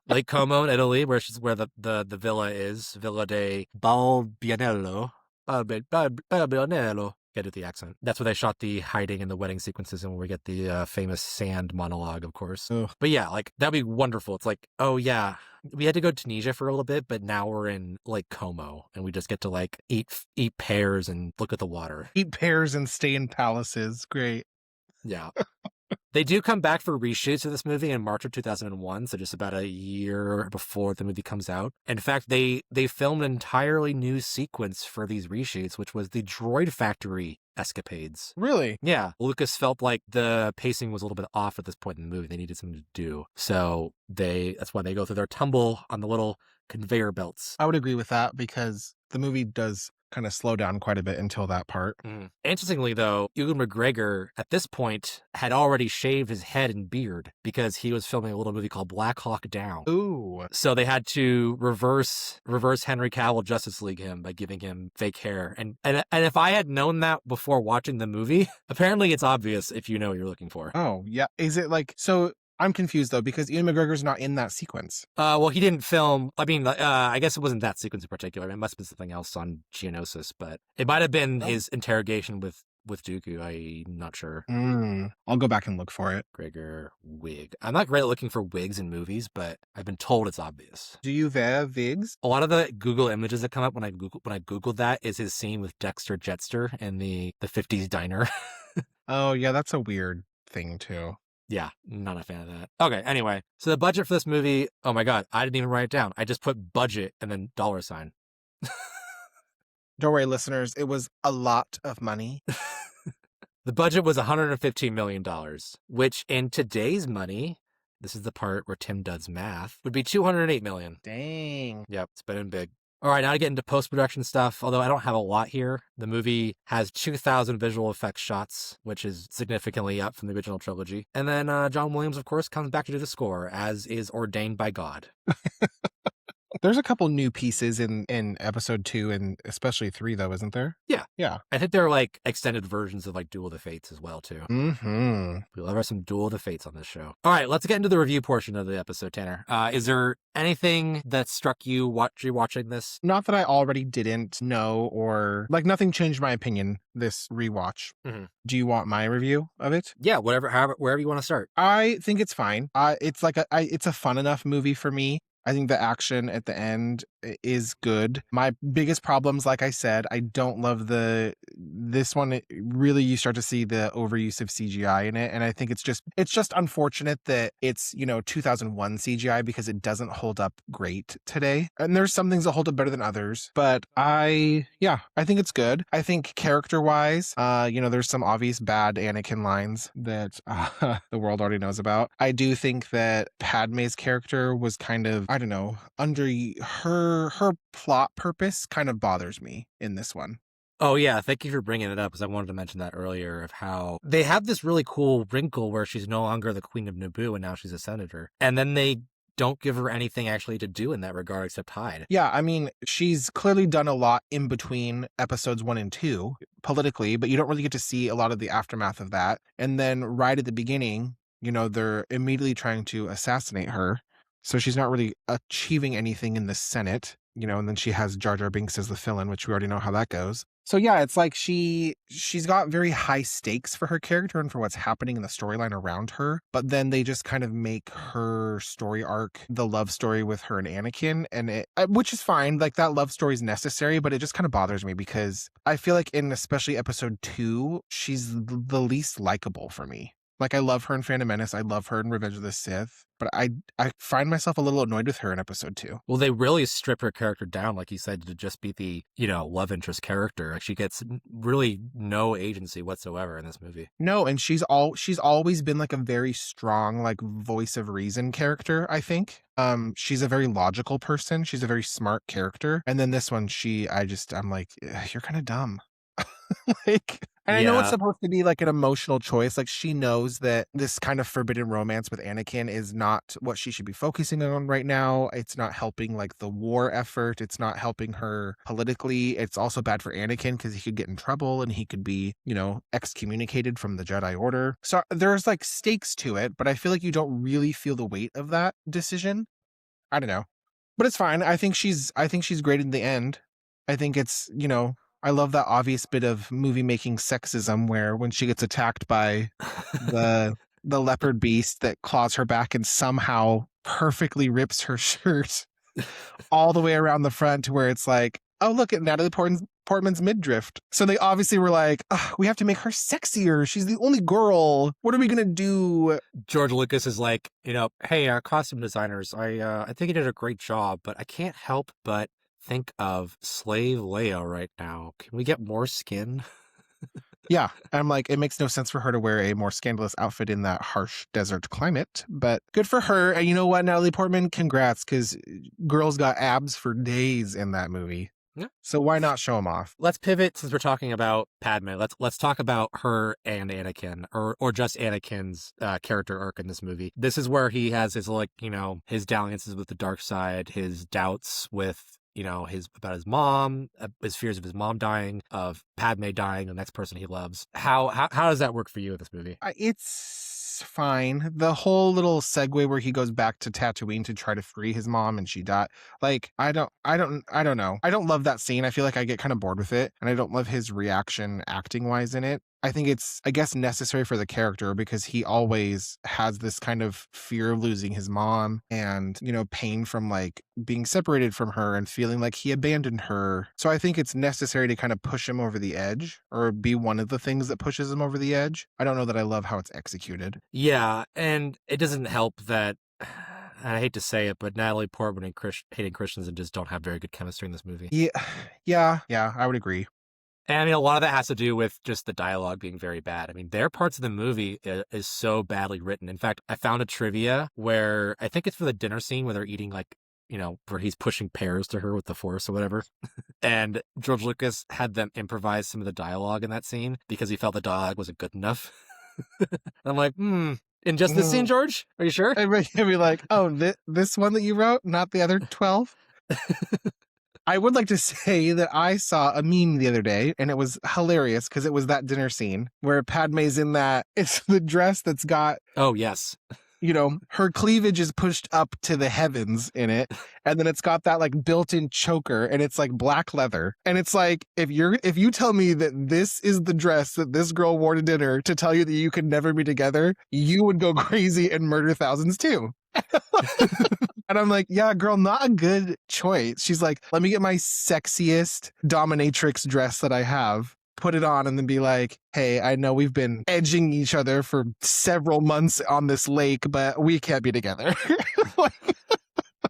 Lake Como in Italy, where the villa is. Villa de Balbianello. Balbianello. Get it, the accent. That's where they shot the hiding and the wedding sequences, and where we get the famous sand monologue, of course. Ugh. But yeah, that'd be wonderful. It's like, oh yeah, we had to go to Tunisia for a little bit, but now we're in Lake Como, and we just get to eat pears and look at the water. Eat pears and stay in palaces. Great. Yeah. They do come back for reshoots of this movie in March of 2001, so just about a year before the movie comes out. In fact, they filmed an entirely new sequence for these reshoots, which was the Droid Factory escapades. Really? Yeah, Lucas felt like the pacing was a little bit off at this point in the movie. They needed something to do. So that's why they go through their tumble on the little conveyor belts. I would agree with that because the movie does kind of slow down quite a bit until that part. Interestingly, though, Ewan McGregor at this point had already shaved his head and beard because he was filming a little movie called Black Hawk Down. Ooh. So they had to reverse Henry Cavill Justice League him by giving him fake hair. And if I had known that before watching the movie, apparently it's obvious if you know what you're looking for. Oh, yeah. Is it like, so I'm confused though, because Ian McGregor's not in that sequence. Well, he didn't film. I mean, I guess it wasn't that sequence in particular. It must have been something else on Geonosis, but it might have been his interrogation with Dooku. I'm not sure. I'll go back and look for it. Gregor wig. I'm not great at looking for wigs in movies, but I've been told it's obvious. Do you wear wigs? A lot of the Google images that come up when I Googled that is his scene with Dexter Jetster in the 50s diner. Oh, yeah, that's a weird thing too. Yeah, not a fan of that. Okay, anyway. So the budget for this movie, oh my God, I didn't even write it down. I just put budget and then $. Don't worry, listeners. It was a lot of money. The budget was $115 million, which in today's money, this is the part where Tim does math, would be $208 million. Dang. Yep, it's been big. All right, now to get into post-production stuff, although I don't have a lot here. The movie has 2,000 visual effects shots, which is significantly up from the original trilogy. And then John Williams, of course, comes back to do the score, as is ordained by God. There's a couple new pieces in episode 2 and especially 3, though, isn't there? Yeah. Yeah. I think they're like extended versions of like Duel of the Fates as well, too. Mm-hmm. We love some Duel of the Fates on this show. All right, let's get into the review portion of the episode, Tanner. Is there anything that struck you watching this? Not that I already didn't know, or like nothing changed my opinion this rewatch. Mm-hmm. Do you want my review of it? Yeah, wherever you want to start. I think it's fine. It's like it's a fun enough movie for me. I think the action at the end is good. My biggest problems, like I said, I don't love this one. Really, you start to see the overuse of CGI in it. And I think it's just unfortunate that it's, 2001 CGI because it doesn't hold up great today. And there's some things that hold up better than others, but I think it's good. I think character wise, there's some obvious bad Anakin lines that the world already knows about. I do think that Padme's character was kind of, I don't know, under her plot purpose kind of bothers me in this one. Oh, yeah. Thank you for bringing it up, because I wanted to mention that earlier, of how they have this really cool wrinkle where she's no longer the Queen of Naboo and now she's a senator. And then they don't give her anything actually to do in that regard except hide. Yeah, I mean, she's clearly done a lot in between episodes 1 and 2 politically, but you don't really get to see a lot of the aftermath of that. And then right at the beginning, they're immediately trying to assassinate her. So she's not really achieving anything in the Senate, and then she has Jar Jar Binks as the villain, which we already know how that goes. So yeah, it's like she's got very high stakes for her character and for what's happening in the storyline around her. But then they just kind of make her story arc the love story with her and Anakin, and which is fine. Like that love story is necessary, but it just kind of bothers me because I feel like in especially episode 2, she's the least likable for me. Like, I love her in Phantom Menace. I love her in Revenge of the Sith. But I find myself a little annoyed with her in episode 2. Well, they really strip her character down, like you said, to just be the, love interest character. Like, she gets really no agency whatsoever in this movie. No, and she's always been like a very strong, like, voice of reason character, I think. She's a very logical person. She's a very smart character. And then this one, I'm like, you're kind of dumb. I know it's supposed to be like an emotional choice. Like she knows that this kind of forbidden romance with Anakin is not what she should be focusing on right now. It's not helping like the war effort. It's not helping her politically. It's also bad for Anakin because he could get in trouble and he could be, excommunicated from the Jedi Order. So there's like stakes to it, but I feel like you don't really feel the weight of that decision. I don't know, but it's fine. I think she's great in the end. I think it's, I love that obvious bit of movie making sexism where when she gets attacked by the leopard beast that claws her back and somehow perfectly rips her shirt all the way around the front to where it's like, oh, look at Natalie Portman's midriff. So they obviously were like, we have to make her sexier. She's the only girl. What are we going to do? George Lucas is like, hey, costume designers, I think you did a great job, but I can't help but think of Slave Leia right now. Can we get more skin? Yeah. And I'm like, it makes no sense for her to wear a more scandalous outfit in that harsh desert climate, but good for her. And you know what, Natalie Portman, congrats, because girls got abs for days in that movie. Yeah. So why not show them off? Let's pivot, since we're talking about Padme. Let's talk about her and Anakin, or just Anakin's character arc in this movie. This is where he has his his dalliances with the dark side, his doubts with about his mom, his fears of his mom dying, of Padme dying, the next person he loves. How does that work for you in this movie? It's fine. The whole little segue where he goes back to Tatooine to try to free his mom and she died. Like, I don't know. I don't love that scene. I feel like I get kind of bored with it, and I don't love his reaction acting wise in it. I think it's, I guess, necessary for the character because he always has this kind of fear of losing his mom and, pain from like being separated from her and feeling like he abandoned her. So I think it's necessary to kind of push him over the edge, or be one of the things that pushes him over the edge. I don't know that I love how it's executed. Yeah, and it doesn't help that, I hate to say it, but Natalie Portman and Hayden Christensen just don't have very good chemistry in this movie. Yeah, I would agree. And a lot of that has to do with just the dialogue being very bad. I mean, their parts of the movie is so badly written. In fact, I found a trivia where I think it's for the dinner scene where they're eating where he's pushing pears to her with the Force or whatever. And George Lucas had them improvise some of the dialogue in that scene because he felt the dialogue wasn't good enough. I'm like, in just this scene, George? Are you sure? I'd be like, oh, this one that you wrote, not the other 12? I would like to say that I saw a meme the other day, and it was hilarious because it was that dinner scene where Padme's in that, it's the dress that's got, oh, yes, her cleavage is pushed up to the heavens in it. And then it's got that like built-in choker, and it's like black leather. And it's like, if you tell me that this is the dress that this girl wore to dinner to tell you that you can never be together, you would go crazy and murder thousands too. And I'm like, yeah, girl, not a good choice. She's like, let me get my sexiest dominatrix dress that I have, put it on, and then be like, hey, I know we've been edging each other for several months on this lake, but we can't be together.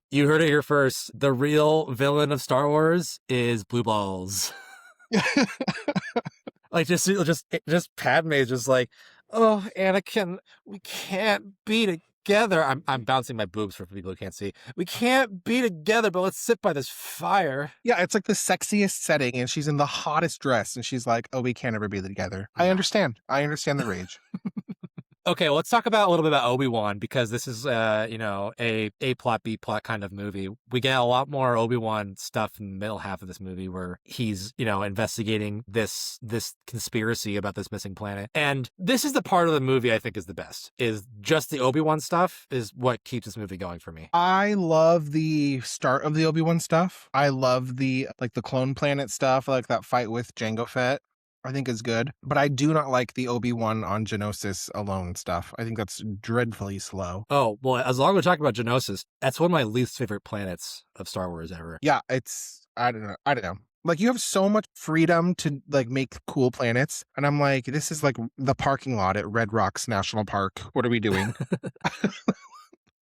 You heard it here first. The real villain of Star Wars is Blue Balls. Like, just Padme is just like, oh, Anakin, we can't be together. I'm bouncing my boobs for people who can't see. We can't be together, but let's sit by this fire. Yeah, it's like the sexiest setting, and she's in the hottest dress, and she's like, oh, we can't ever be together. I understand the rage. Okay, well, let's talk about a little bit about Obi-Wan, because this is, a plot, B plot kind of movie. We get a lot more Obi-Wan stuff in the middle half of this movie where he's, investigating this conspiracy about this missing planet. And this is the part of the movie I think is the best, is just the Obi-Wan stuff is what keeps this movie going for me. I love the start of the Obi-Wan stuff. I love the clone planet stuff, like that fight with Jango Fett. I think is good, but I do not like the Obi-Wan on Geonosis alone stuff. I think that's dreadfully slow. Oh, well, as long as we're talking about Geonosis, that's one of my least favorite planets of Star Wars ever. Yeah, I don't know. Like, you have so much freedom to like make cool planets, and I'm like, this is like the parking lot at Red Rocks National Park. What are we doing?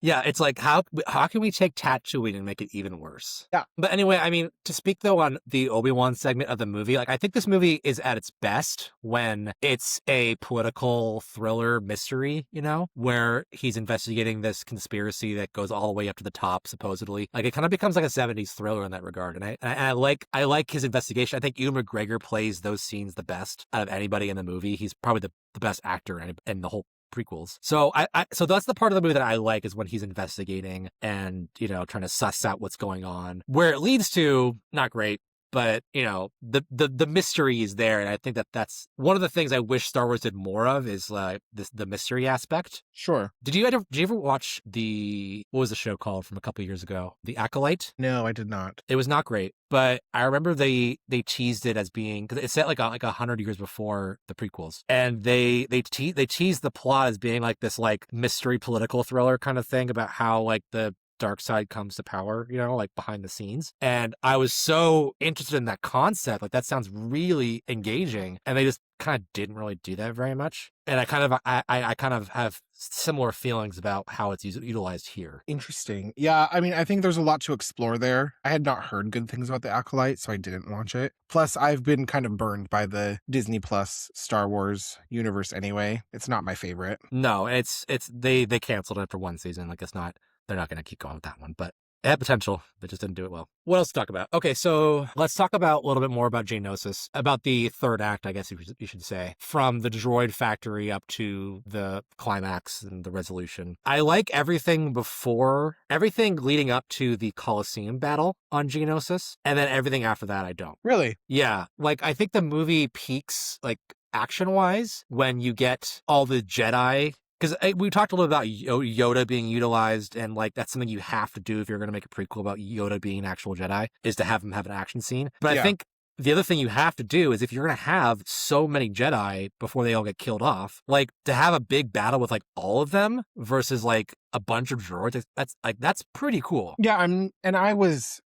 Yeah, it's like, how can we take Tatooine and make it even worse? Yeah. But anyway, I mean, to speak, though, on the Obi-Wan segment of the movie, like, I think this movie is at its best when it's a political thriller mystery, where he's investigating this conspiracy that goes all the way up to the top, supposedly. Like, it kind of becomes like a 70s thriller in that regard. And I like his investigation. I think Ewan McGregor plays those scenes the best out of anybody in the movie. He's probably the best actor in the whole prequels. So so that's the part of the movie that I like, is when he's investigating and, trying to suss out what's going on. Where it leads to, not great, but, the mystery is there. And I think that's one of the things I wish Star Wars did more of, is like the mystery aspect. Sure. Did you ever watch what was the show called from a couple of years ago? The Acolyte? No, I did not. It was not great, but I remember they teased it as being, because it's set like 100 years before the prequels, and they teased the plot as being like this like mystery political thriller kind of thing about how like the dark side comes to power, like behind the scenes. And I was so interested in that concept. Like, that sounds really engaging. And they just kind of didn't really do that very much. And I kind of have similar feelings about how it's utilized here. Interesting. Yeah, I mean, I think there's a lot to explore there. I had not heard good things about The Acolyte, so I didn't watch it. Plus, I've been kind of burned by the Disney Plus Star Wars universe anyway. It's not my favorite. No, they canceled it for one season. Like, they're not going to keep going with that one, but it had potential. They just didn't do it well. What else to talk about? Okay, so let's talk about a little bit more about Geonosis, about the third act, I guess you should say, from the droid factory up to the climax and the resolution. I like everything leading up to the Colosseum battle on Geonosis, and then everything after that I don't. Really? Yeah, like, I think the movie peaks, like, action-wise when you get all the Jedi. Because we talked a little about Yoda being utilized, and like that's something you have to do if you're going to make a prequel about Yoda being an actual Jedi, is to have him have an action scene. But I think the other thing you have to do is, if you're going to have so many Jedi before they all get killed off, like, to have a big battle with like all of them versus like a bunch of droids, that's pretty cool. Yeah,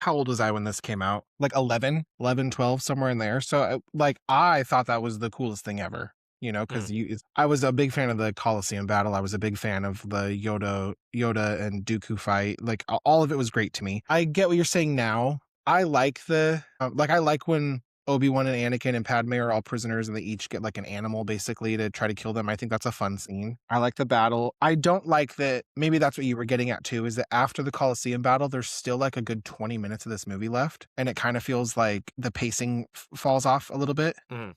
how old was I when this came out? Like 11, 12, somewhere in there. So I thought that was the coolest thing ever. Because I was a big fan of the Colosseum battle. I was a big fan of the Yoda and Dooku fight. Like, all of it was great to me. I get what you're saying now. I like I like when Obi-Wan and Anakin and Padme are all prisoners and they each get like an animal basically to try to kill them. I think that's a fun scene. I like the battle. I don't like that. Maybe that's what you were getting at too, is that after the Colosseum battle, there's still like a good 20 minutes of this movie left. And it kind of feels like the pacing falls off a little bit.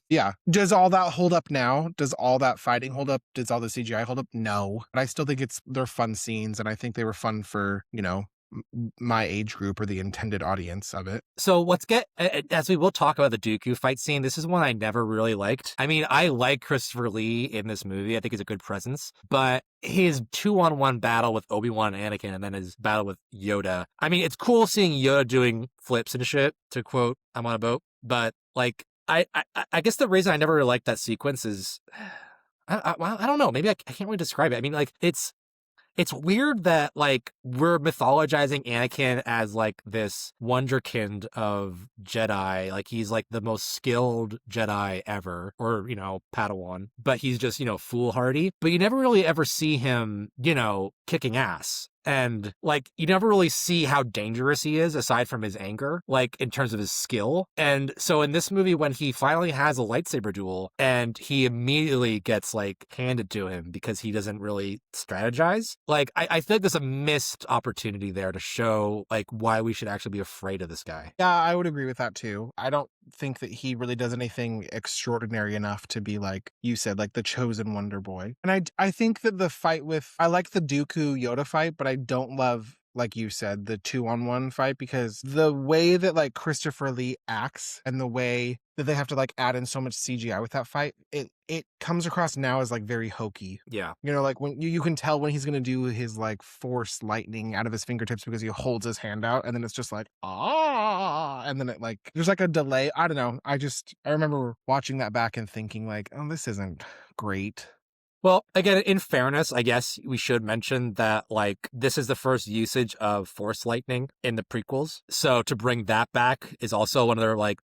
Yeah. Does all that hold up now? Does all that fighting hold up? Does all the CGI hold up? No. But I still think they're fun scenes. And I think they were fun for, my age group or the intended audience of it. So let's get, as we will talk about the Dooku fight scene, this is one I never really liked. I mean, I like Christopher Lee in this movie. I think he's a good presence, but his 2-on-1 battle with Obi-Wan and Anakin, and then his battle with Yoda. I mean, it's cool seeing Yoda doing flips and shit, to quote, "I'm on a boat," but like, I guess the reason I never really liked that sequence is, I don't know, maybe I can't really describe it. I mean, like, it's weird that, like, we're mythologizing Anakin as, like, this wonderkind of Jedi. Like, he's, like, the most skilled Jedi ever, or, Padawan. But he's just, foolhardy. But you never really ever see him, kicking ass. And, like, you never really see how dangerous he is, aside from his anger, like, in terms of his skill. And so in this movie, when he finally has a lightsaber duel, and he immediately gets, like, handed to him because he doesn't really strategize, like, I think there's a missed opportunity there to show, like, why we should actually be afraid of this guy. Yeah, I would agree with that, too. I don't think that he really does anything extraordinary enough to be, like you said, like the chosen Wonder Boy. And I think that I like the Dooku Yoda fight, but I don't love, like you said, the 2-on-1 fight, because the way that like Christopher Lee acts and the way that they have to like add in so much CGI with that fight, it comes across now as like very hokey. Yeah. Like when you can tell when he's going to do his like force lightning out of his fingertips because he holds his hand out and then it's just like, and then it like, there's like a delay. I don't know. I remember watching that back and thinking like, oh, this isn't great. Well, again, in fairness, I guess we should mention that, like, this is the first usage of Force Lightning in the prequels. So to bring that back is also one of their, like,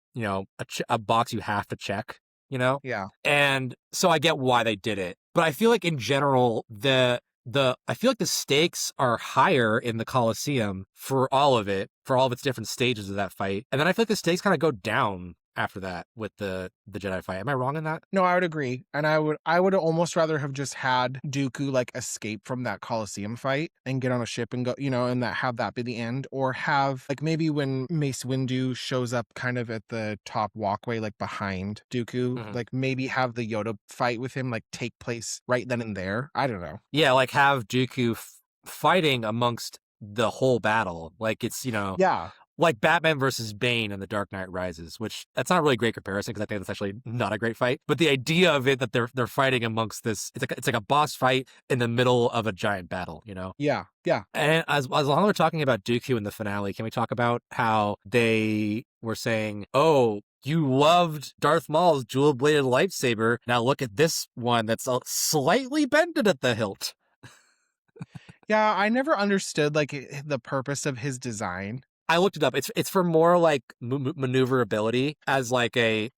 a box you have to check, Yeah. And so I get why they did it. But I feel like in general, I feel like the stakes are higher in the Colosseum for all of its different stages of that fight. And then I feel like the stakes kind of go down after that with the Jedi fight. Am I wrong in that? No, I would agree. And I would almost rather have just had Dooku like escape from that Colosseum fight and get on a ship and go, and have that be the end, or have like maybe when Mace Windu shows up kind of at the top walkway, like behind Dooku, like maybe have the Yoda fight with him like take place right then and there. I don't know. Yeah, like have Dooku fighting amongst the whole battle. Like it's, yeah. Like Batman versus Bane in The Dark Knight Rises, which that's not a really great comparison because I think that's actually not a great fight. But the idea of it that they're fighting amongst this, it's like a boss fight in the middle of a giant battle, Yeah, yeah. And as long as we're talking about Dooku in the finale, can we talk about how they were saying, "Oh, you loved Darth Maul's dual-bladed lightsaber. Now look at this one that's slightly bended at the hilt." Yeah, I never understood like the purpose of his design. I looked it up. It's for more like maneuverability as like a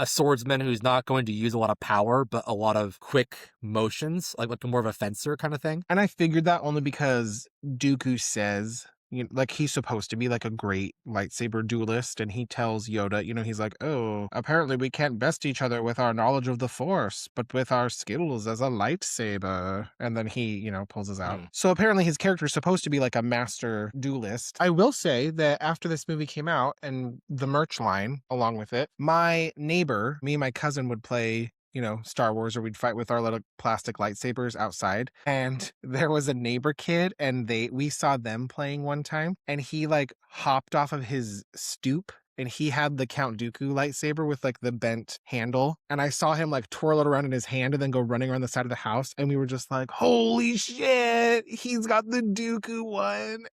swordsman who's not going to use a lot of power, but a lot of quick motions, like more of a fencer kind of thing. And I figured that only because Dooku says, you know, like he's supposed to be like a great lightsaber duelist, and he tells Yoda, you know, he's like, "Oh, apparently we can't best each other with our knowledge of the Force, but with our skills as a lightsaber." And then he, you know, pulls us out. So apparently his character is supposed to be like a master duelist. I will say that after this movie came out and the merch line along with it, my neighbor, me and my cousin would play, you know, Star Wars, or we'd fight with our little plastic lightsabers outside. And there was a neighbor kid, and we saw them playing one time, and he like hopped off of his stoop, and he had the Count Dooku lightsaber with like the bent handle. And I saw him like twirl it around in his hand and then go running around the side of the house. And we were just like, holy shit, he's got the Dooku one.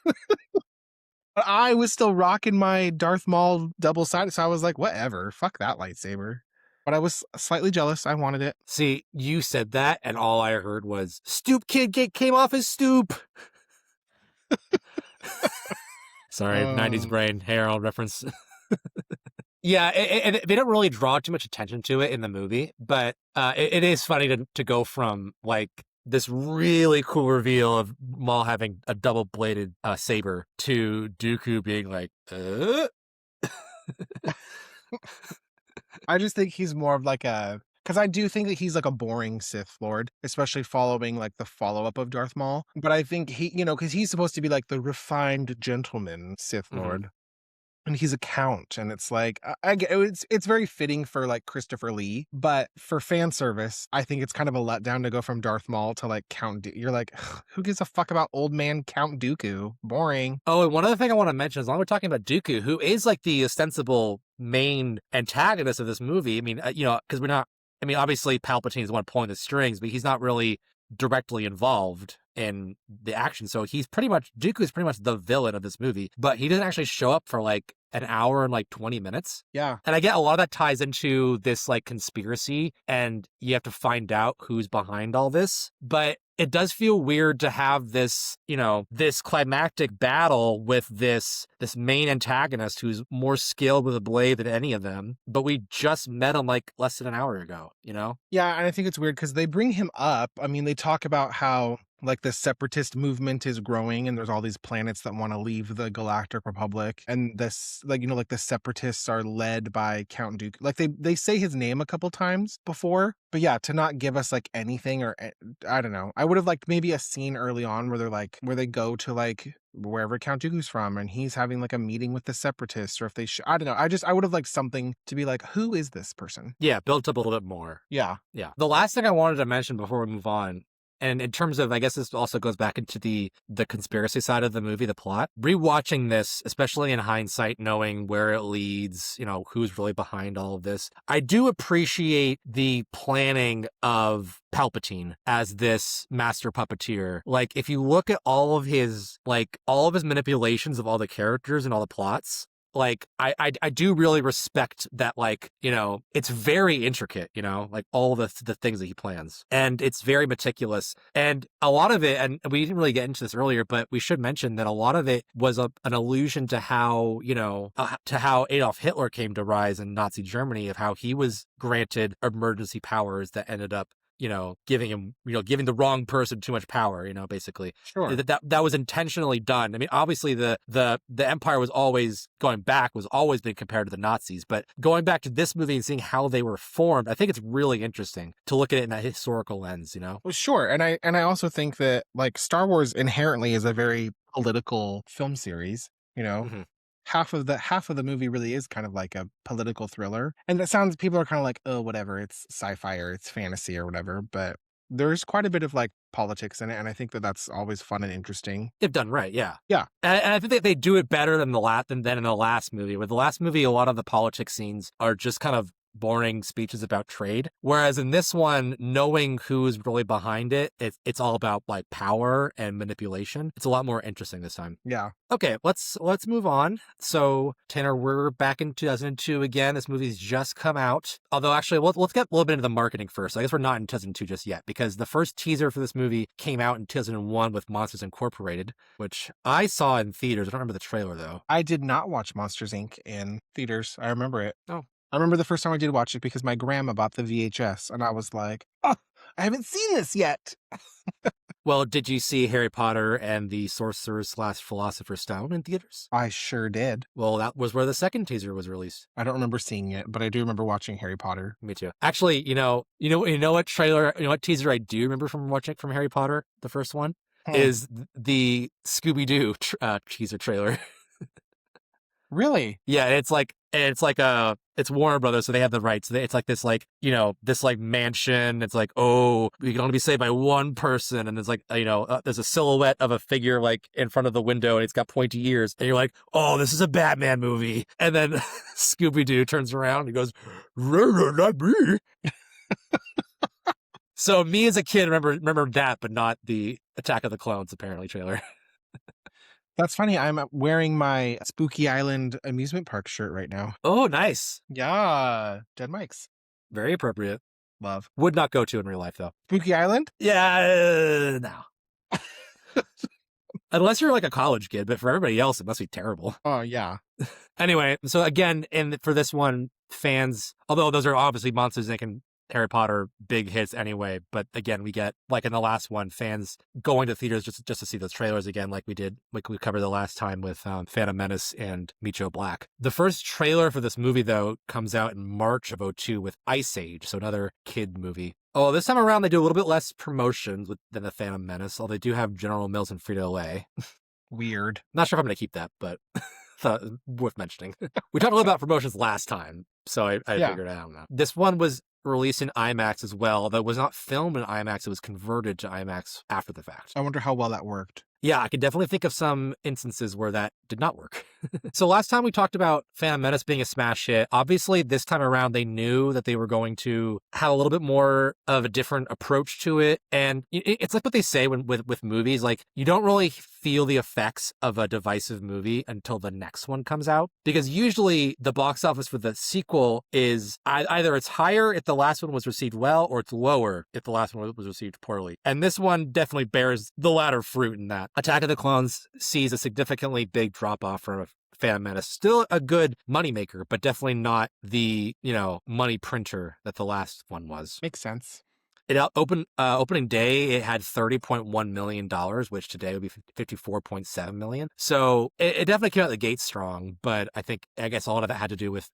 But I was still rocking my Darth Maul double-sided, so I was like, whatever, fuck that lightsaber. But I was slightly jealous. I wanted it. See, you said that, and all I heard was, "Stoop kid came off his stoop." Sorry, 90s brain, Harold reference. Yeah, and they don't really draw too much attention to it in the movie, but it is funny to go from like this really cool reveal of Maul having a double-bladed saber to Dooku being like, I just think he's more of like because I do think that he's like a boring Sith Lord, especially following like the follow-up of Darth Maul. But I think he, you know, because he's supposed to be like the refined gentleman Sith Lord. And he's a count, and it's like I get it's very fitting for like Christopher Lee, but for fan service, I think it's kind of a letdown to go from Darth Maul to like You're like, who gives a fuck about old man Count Dooku? Boring. Oh, and one other thing I want to mention, as long as we're talking about Dooku, who is like the ostensible main antagonist of this movie. I mean, you know, because we're not. I mean, obviously Palpatine is the one pulling the strings, but he's not really directly involved in the action. So Dooku is pretty much the villain of this movie, but he doesn't actually show up for like an hour and like 20 minutes. Yeah. And I get a lot of that ties into this like conspiracy, and you have to find out who's behind all this. But it does feel weird to have this, you know, this climactic battle with this main antagonist who's more skilled with a blade than any of them. But we just met him like less than an hour ago, you know? Yeah, and I think it's weird because they bring him up. I mean, they talk about how like the separatist movement is growing, and there's all these planets that want to leave the Galactic Republic, and this, like, you know, like the separatists are led by Count Dooku. Like they say his name a couple times before, but yeah, to not give us like anything, or I don't know, I would have liked maybe a scene early on where where they go to like wherever Count Dooku's from, and he's having like a meeting with the separatists, or if they I don't know, I would have liked something to be like, who is this person? Yeah, built up a little bit more. Yeah. The last thing I wanted to mention before we move on, and in terms of, I guess this also goes back into the conspiracy side of the movie, the plot. Rewatching this, especially in hindsight, knowing where it leads, you know, who's really behind all of this, I do appreciate the planning of Palpatine as this master puppeteer. Like, if you look at all of his manipulations of all the characters and all the plots, like, I do really respect that, like, you know, it's very intricate, you know, like all the things that he plans, and it's very meticulous. And a lot of it, and we didn't really get into this earlier, but we should mention that a lot of it was an allusion to how, you know, to how Adolf Hitler came to rise in Nazi Germany, of how he was granted emergency powers that ended up, you know, giving the wrong person too much power, you know, basically. Sure. That was intentionally done. I mean, obviously the Empire was always been compared to the Nazis, but going back to this movie and seeing how they were formed, I think it's really interesting to look at it in that historical lens, you know? Well, sure. And I also think that like Star Wars inherently is a very political film series, you know. Mm-hmm. Half of the movie really is kind of like a political thriller. And people are kind of like, oh, whatever, it's sci-fi or it's fantasy or whatever, but there's quite a bit of like politics in it, and I think that that's always fun and interesting. If done right, yeah. Yeah. And I think that they do it better than in the last movie. With the last movie, a lot of the politics scenes are just kind of boring speeches about trade. Whereas in this one, knowing who's really behind it, it's all about like power and manipulation. It's a lot more interesting this time. Yeah. Okay, let's move on. So, Tanner, we're back in 2002 again. This movie's just come out. Although, actually, let's get a little bit into the marketing first. I guess we're not in 2002 just yet, because the first teaser for this movie came out in 2001 with Monsters Incorporated, which I saw in theaters. I don't remember the trailer, though. I did not watch Monsters, Inc. in theaters. I remember it. Oh. I remember the first time I did watch it because my grandma bought the VHS, and I was like, oh, I haven't seen this yet. Well, did you see Harry Potter and the Sorcerer's/Philosopher's Stone in theaters? I sure did. Well, that was where the second teaser was released. I don't remember seeing it, but I do remember watching Harry Potter. Me too. Actually, you know what trailer, what teaser I do remember from watching from Harry Potter, the first one, is the Scooby-Doo teaser trailer. Really? Yeah, it's Warner Brothers, so they have the rights. It's like this, like, this like mansion. It's like, oh, you can only be saved by one person, and there's like, there's a silhouette of a figure like in front of the window, and it's got pointy ears, and you're like, oh, this is a Batman movie. And then Scooby Doo turns around and goes, not me. So me as a kid remember that, but not the Attack of the Clones apparently trailer. That's funny. I'm wearing my Spooky Island amusement park shirt right now. Oh, nice. Yeah. Dead Mike's. Very appropriate. Love. Would not go to in real life, though. Spooky Island? Yeah, no. Unless you're like a college kid, but for everybody else, it must be terrible. Oh, yeah. Anyway, so again, for this one, fans, although those are obviously Monsters, Inc. and Harry Potter big hits anyway, but again, we get, like in the last one, fans going to theaters just to see those trailers again, like we covered the last time with Phantom Menace and Meet Joe Black. The first trailer for this movie, though, comes out in March of 2002 with Ice Age, so another kid movie. Oh, this time around, they do a little bit less promotions than the Phantom Menace, although they do have General Mills and Frito-Lay. Weird. Not sure if I'm going to keep that, but thought worth mentioning. We talked a little about promotions last time, so I figured, I don't know. This one was released in IMAX as well, though it was not filmed in IMAX. It was converted to IMAX after the fact. I wonder how well that worked. Yeah, I can definitely think of some instances where that did not work. So last time we talked about Phantom Menace being a smash hit. Obviously, this time around, they knew that they were going to have a little bit more of a different approach to it. And it's like what they say with movies, like you don't really feel the effects of a divisive movie until the next one comes out. Because usually the box office for the sequel is either it's higher if the last one was received well, or it's lower if the last one was received poorly. And this one definitely bears the latter fruit in that. Attack of the Clones sees a significantly big drop-off from Phantom Menace. Still a good moneymaker, but definitely not the, money printer that the last one was. Makes sense. It opening day, it had $30.1 million, which today would be $54.7 million. So it definitely came out the gate strong, but I guess a lot of that had to do with,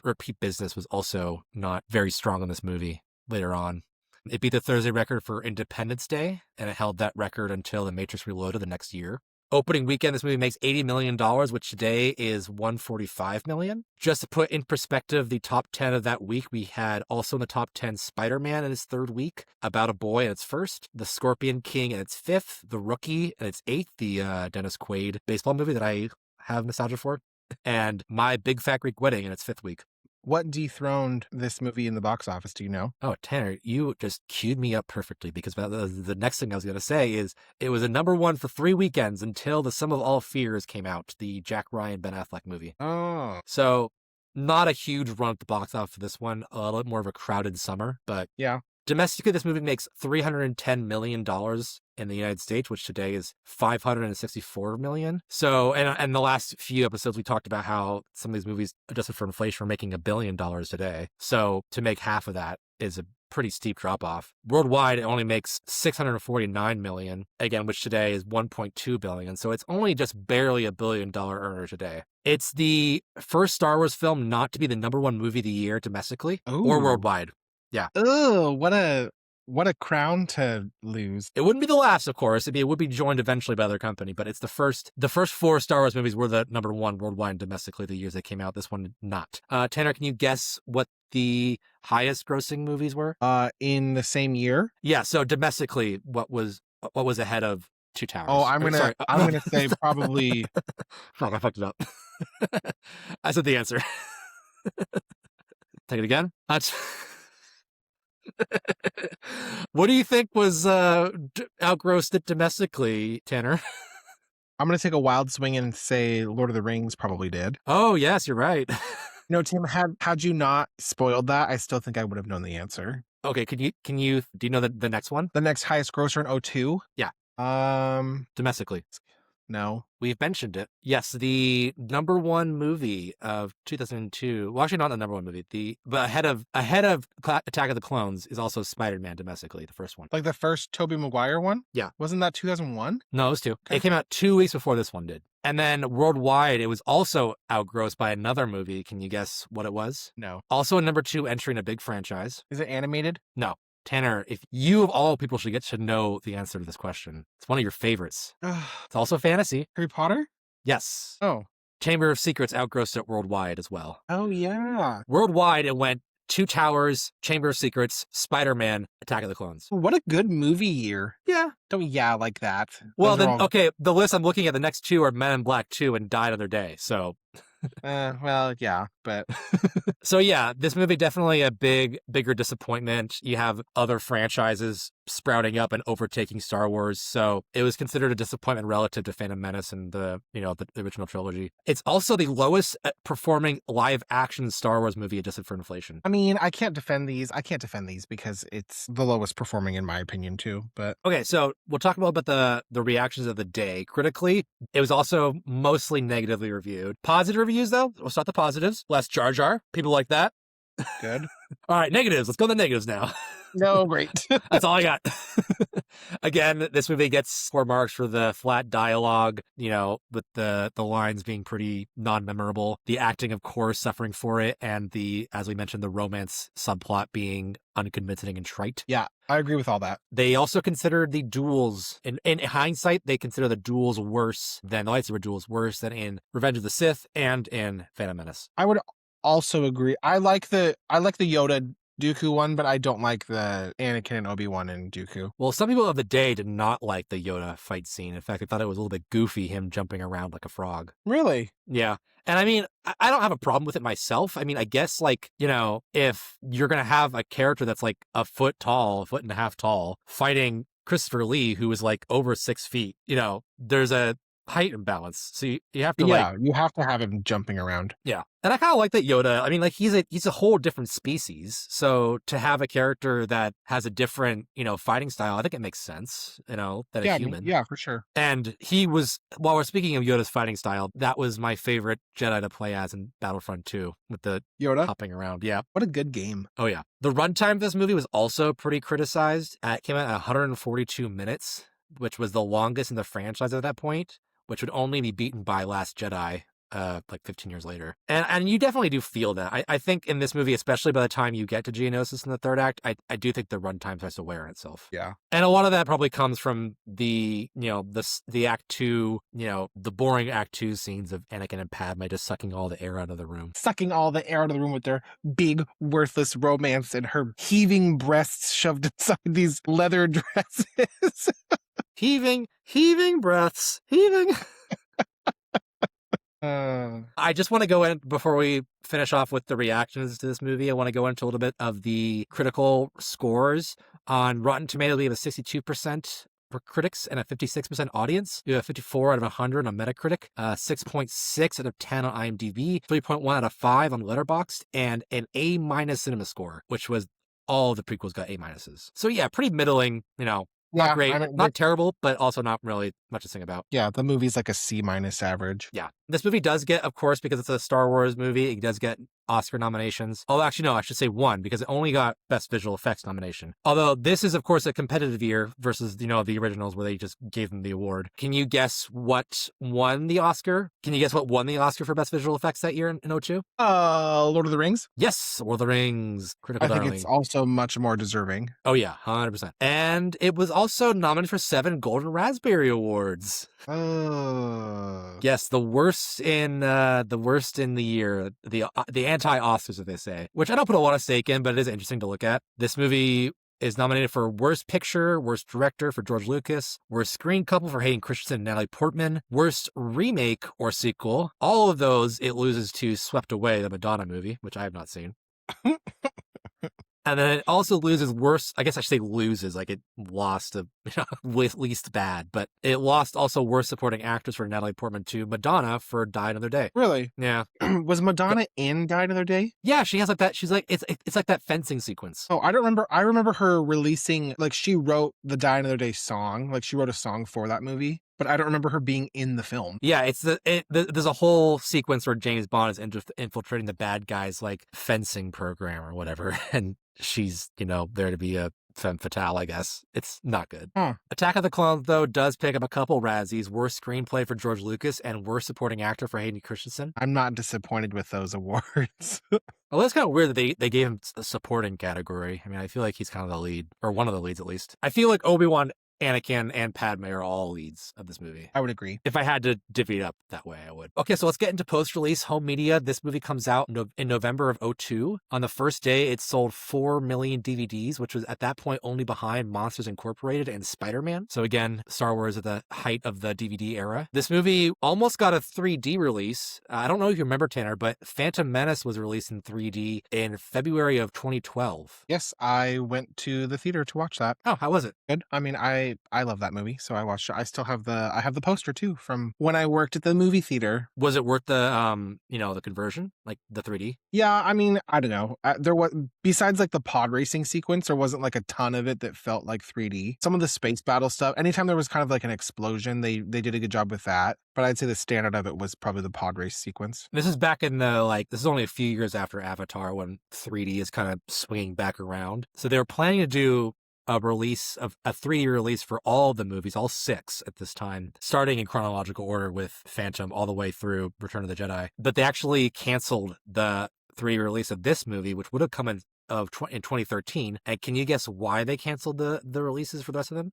repeat business was also not very strong in this movie later on. It beat the Thursday record for Independence Day, and it held that record until The Matrix Reloaded the next year. Opening weekend, this movie makes $80 million, which today is $145 million. Just to put in perspective, the top 10 of that week, we had also in the top 10 Spider-Man in its third week, About a Boy in its first, The Scorpion King in its fifth, The Rookie in its eighth, the Dennis Quaid baseball movie that I have nostalgia for, and My Big Fat Greek Wedding in its fifth week. What dethroned this movie in the box office? Do you know? Oh, Tanner, you just queued me up perfectly, because the next thing I was going to say is it was a number one for 3 weekends until The Sum of All Fears came out, the Jack Ryan, Ben Affleck movie. Oh. So not a huge run at the box office for this one, a little bit more of a crowded summer, but yeah. Domestically, this movie makes $310 million in the United States, which today is $564 million. So, and the last few episodes, we talked about how some of these movies, adjusted for inflation, are making $1 billion today. So to make half of that is a pretty steep drop off. Worldwide, it only makes $649 million, again, which today is $1.2 billion. So it's only just barely $1 billion earner today. It's the first Star Wars film not to be the number one movie of the year domestically or worldwide. Yeah. Oh, what a crown to lose. It wouldn't be the last, of course. It would be joined eventually by other company, but it's the first 4 Star Wars movies were the number one worldwide and domestically the years they came out. This one not. Tanner, can you guess what the highest grossing movies were? In the same year? Yeah, so domestically, what was ahead of Two Towers? Oh, I'm gonna say probably. Fuck, I fucked it up. I said the answer. Take it again. That's what do you think was outgrossed it domestically, Tanner? I'm going to take a wild swing and say Lord of the Rings probably did. Oh, yes, you're right. No, Tim, had you not spoiled that, I still think I would have known the answer. Okay, do you know the next one? The next highest grosser in 2002? Yeah. Domestically. No. We've mentioned it. Yes, the number one movie of 2002. Well, actually, not the number one movie. But ahead of Attack of the Clones is also Spider-Man domestically, the first one. Like the first Tobey Maguire one? Yeah. Wasn't that 2001? No, it was 2. Okay. It came out 2 weeks before this one did. And then worldwide, it was also outgrossed by another movie. Can you guess what it was? No. Also a number 2 entry in a big franchise. Is it animated? No. Tanner, if you of all people should know the answer to this question. It's one of your favorites. It's also fantasy. Harry Potter? Yes. Oh. Chamber of Secrets outgrossed it worldwide as well. Oh, yeah. Worldwide, it went Two Towers, Chamber of Secrets, Spider-Man, Attack of the Clones. What a good movie year. Yeah. Don't like that. Well, then, okay, the list I'm looking at, the next 2 are Men in Black 2 and Die Another Day, so... well, yeah, but... So yeah, this movie definitely a bigger disappointment. You have other franchises sprouting up and overtaking Star Wars, so it was considered a disappointment relative to Phantom Menace and the original trilogy. It's also the lowest performing live action Star Wars movie adjusted for inflation. I mean, I can't defend these because it's the lowest performing in my opinion too, but... Okay, so we'll talk about the reactions of the day. Critically, it was also mostly negatively reviewed. Positive reviews, though, we'll start the positives. Less Jar Jar. People like that. Good. All right, negatives. Let's go to the negatives now. No, great. That's all I got. Again, this movie gets 4 marks for the flat dialogue, with the lines being pretty non-memorable. The acting, of course, suffering for it. And as we mentioned, the romance subplot being unconvincing and trite. Yeah, I agree with all that. They also considered the duels, in hindsight, they consider the duels worse than the lightsaber duels, worse than in Revenge of the Sith and in Phantom Menace. I would also agree. I like the Yoda Dooku one, but I don't like the Anakin and Obi-Wan and Dooku. Well, some people of the day did not like the Yoda fight scene. In fact, they thought it was a little bit goofy, him jumping around like a frog. Really? Yeah. And I mean, I don't have a problem with it myself. I mean, I guess if you're going to have a character that's like a foot and a half tall, fighting Christopher Lee, who is like over 6 feet, there's a height imbalance. So you have to you have to have him jumping around. Yeah. And I kind of like that Yoda. I mean, he's a whole different species. So to have a character that has a different, fighting style, I think it makes sense, than a human. Yeah, for sure. And while we're speaking of Yoda's fighting style, that was my favorite Jedi to play as in Battlefront 2 with the Yoda hopping around. Yeah. What a good game. Oh, yeah. The runtime of this movie was also pretty criticized. It came out at 142 minutes, which was the longest in the franchise at that point, which would only be beaten by Last Jedi, 15 years later. And you definitely do feel that. I think in this movie, especially by the time you get to Geonosis in the third act, I do think the runtime starts to wear on itself. Yeah. And a lot of that probably comes from the Act 2, the boring Act 2 scenes of Anakin and Padme just sucking all the air out of the room. Sucking all the air out of the room with their big, worthless romance and her heaving breasts shoved inside these leather dresses. Heaving breaths, heaving. I just want to go in before we finish off with the reactions to this movie. I want to go into a little bit of the critical scores. On Rotten Tomatoes, we have a 62% for critics and a 56% audience. We have a 54 out of 100 on Metacritic, 6.6 out of 10 on IMDb, 3.1 out of 5 on Letterboxd, and an A- cinema score, which was all the prequels got A-. So yeah, pretty middling, not great, not terrible, but also not really much to sing about. Yeah, the movie's like a C- average. Yeah. This movie does get, of course, because it's a Star Wars movie, it does get Oscar nominations. Oh, actually, no, I should say 1, because it only got Best Visual Effects nomination. Although this is, of course, a competitive year versus, the originals where they just gave them the award. Can you guess what won the Oscar? Can you guess what won the Oscar for Best Visual Effects that year in 2002? Lord of the Rings? Yes, Lord of the Rings. Critical darling. I think darling. it's also much more deserving. Oh, yeah, 100%. And it was also nominated for 7 Golden Raspberry Awards. Yes, the worst in the year, the anti-Oscars, as they say, which I don't put a lot of stake in, but it is interesting to look at. This movie is nominated for Worst Picture, Worst Director for George Lucas, Worst Screen Couple for Hayden Christensen and Natalie Portman, Worst Remake or Sequel. All of those, it loses to Swept Away, the Madonna movie, which I have not seen. And then it also loses worse. I guess I should say loses, like it lost a least bad, but it lost also worst supporting actress for Natalie Portman to Madonna for Die Another Day. Really? Yeah. Was Madonna in Die Another Day? Yeah, she has like that. She's like, it's like that fencing sequence. Oh, I don't remember. I remember her releasing, like, she wrote the Die Another Day song. Like, she wrote a song for that movie, but I don't remember her being in the film. Yeah, there's a whole sequence where James Bond is infiltrating the bad guy's like fencing program or whatever, and she's there to be a femme fatale, I guess. It's not good. Huh. Attack of the Clones, though, does pick up a couple Razzies: worst screenplay for George Lucas and worst supporting actor for Hayden Christensen. I'm not disappointed with those awards. Well, that's kind of weird that they gave him a supporting category. I mean, I feel like he's kind of the lead, or one of the leads at least. I feel like Obi-Wan, Anakin, and Padme are all leads of this movie. I would agree. If I had to divvy it up that way, I would. Okay, so let's get into post-release home media. This movie comes out in November of 2002. On the first day, it sold 4 million DVDs, which was at that point only behind Monsters Incorporated and Spider-Man. So again, Star Wars at the height of the DVD era. This movie almost got a 3D release. I don't know if you remember, Tanner, but Phantom Menace was released in 3D in February of 2012. Yes, I went to the theater to watch that. Oh, how was it? Good. I mean, I love that movie, so I watched it. I still have the poster too from when I worked at the movie theater. Was it worth the the conversion, like the 3D? Yeah, I mean, I don't know. There was, besides like the pod racing sequence, there wasn't like a ton of it that felt like 3D. Some of the space battle stuff, anytime there was kind of like an explosion, they did a good job with that. But I'd say the standard of it was probably the pod race sequence. This is back in this is only a few years after Avatar, when 3D is kind of swinging back around. So they were planning to do a 3D release for all the movies, all 6 at this time, starting in chronological order with Phantom all the way through Return of the Jedi. But they actually canceled the 3D release of this movie, which would have come in 2013. And can you guess why they canceled the releases for the rest of them?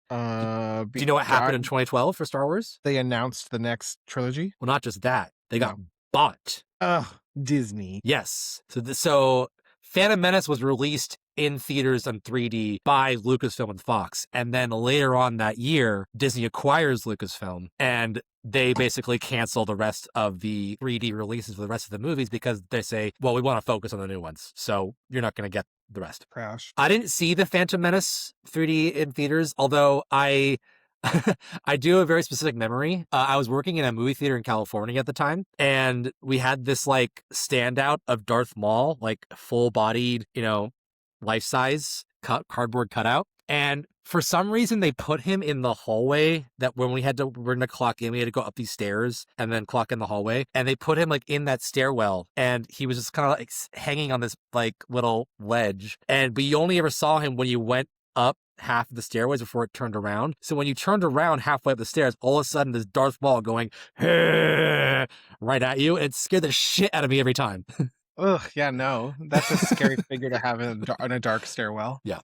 Do you know what happened in 2012 for Star Wars? They announced the next trilogy. Well, not just that. They got bought. Ugh, Disney. Yes. So Phantom Menace was released in theaters on 3D by Lucasfilm and Fox. And then later on that year, Disney acquires Lucasfilm, and they basically cancel the rest of the 3D releases for the rest of the movies because they say, well, we want to focus on the new ones. So you're not going to get the rest. Crash. I didn't see the Phantom Menace 3D in theaters, although I do have a very specific memory. I was working in a movie theater in California at the time, and we had this like standout of Darth Maul, like full-bodied, life-size cardboard cutout. And for some reason, they put him in the hallway that when we're going to clock in, we had to go up these stairs and then clock in the hallway. And they put him like in that stairwell, and he was just kind of like hanging on this like little ledge. But you only ever saw him when you went up half of the stairways before it turned around. So when you turned around halfway up the stairs, all of a sudden there's Darth Maul going right at you. And it scared the shit out of me every time. Ugh, yeah, no. That's a scary figure to have in a dark stairwell. Yeah.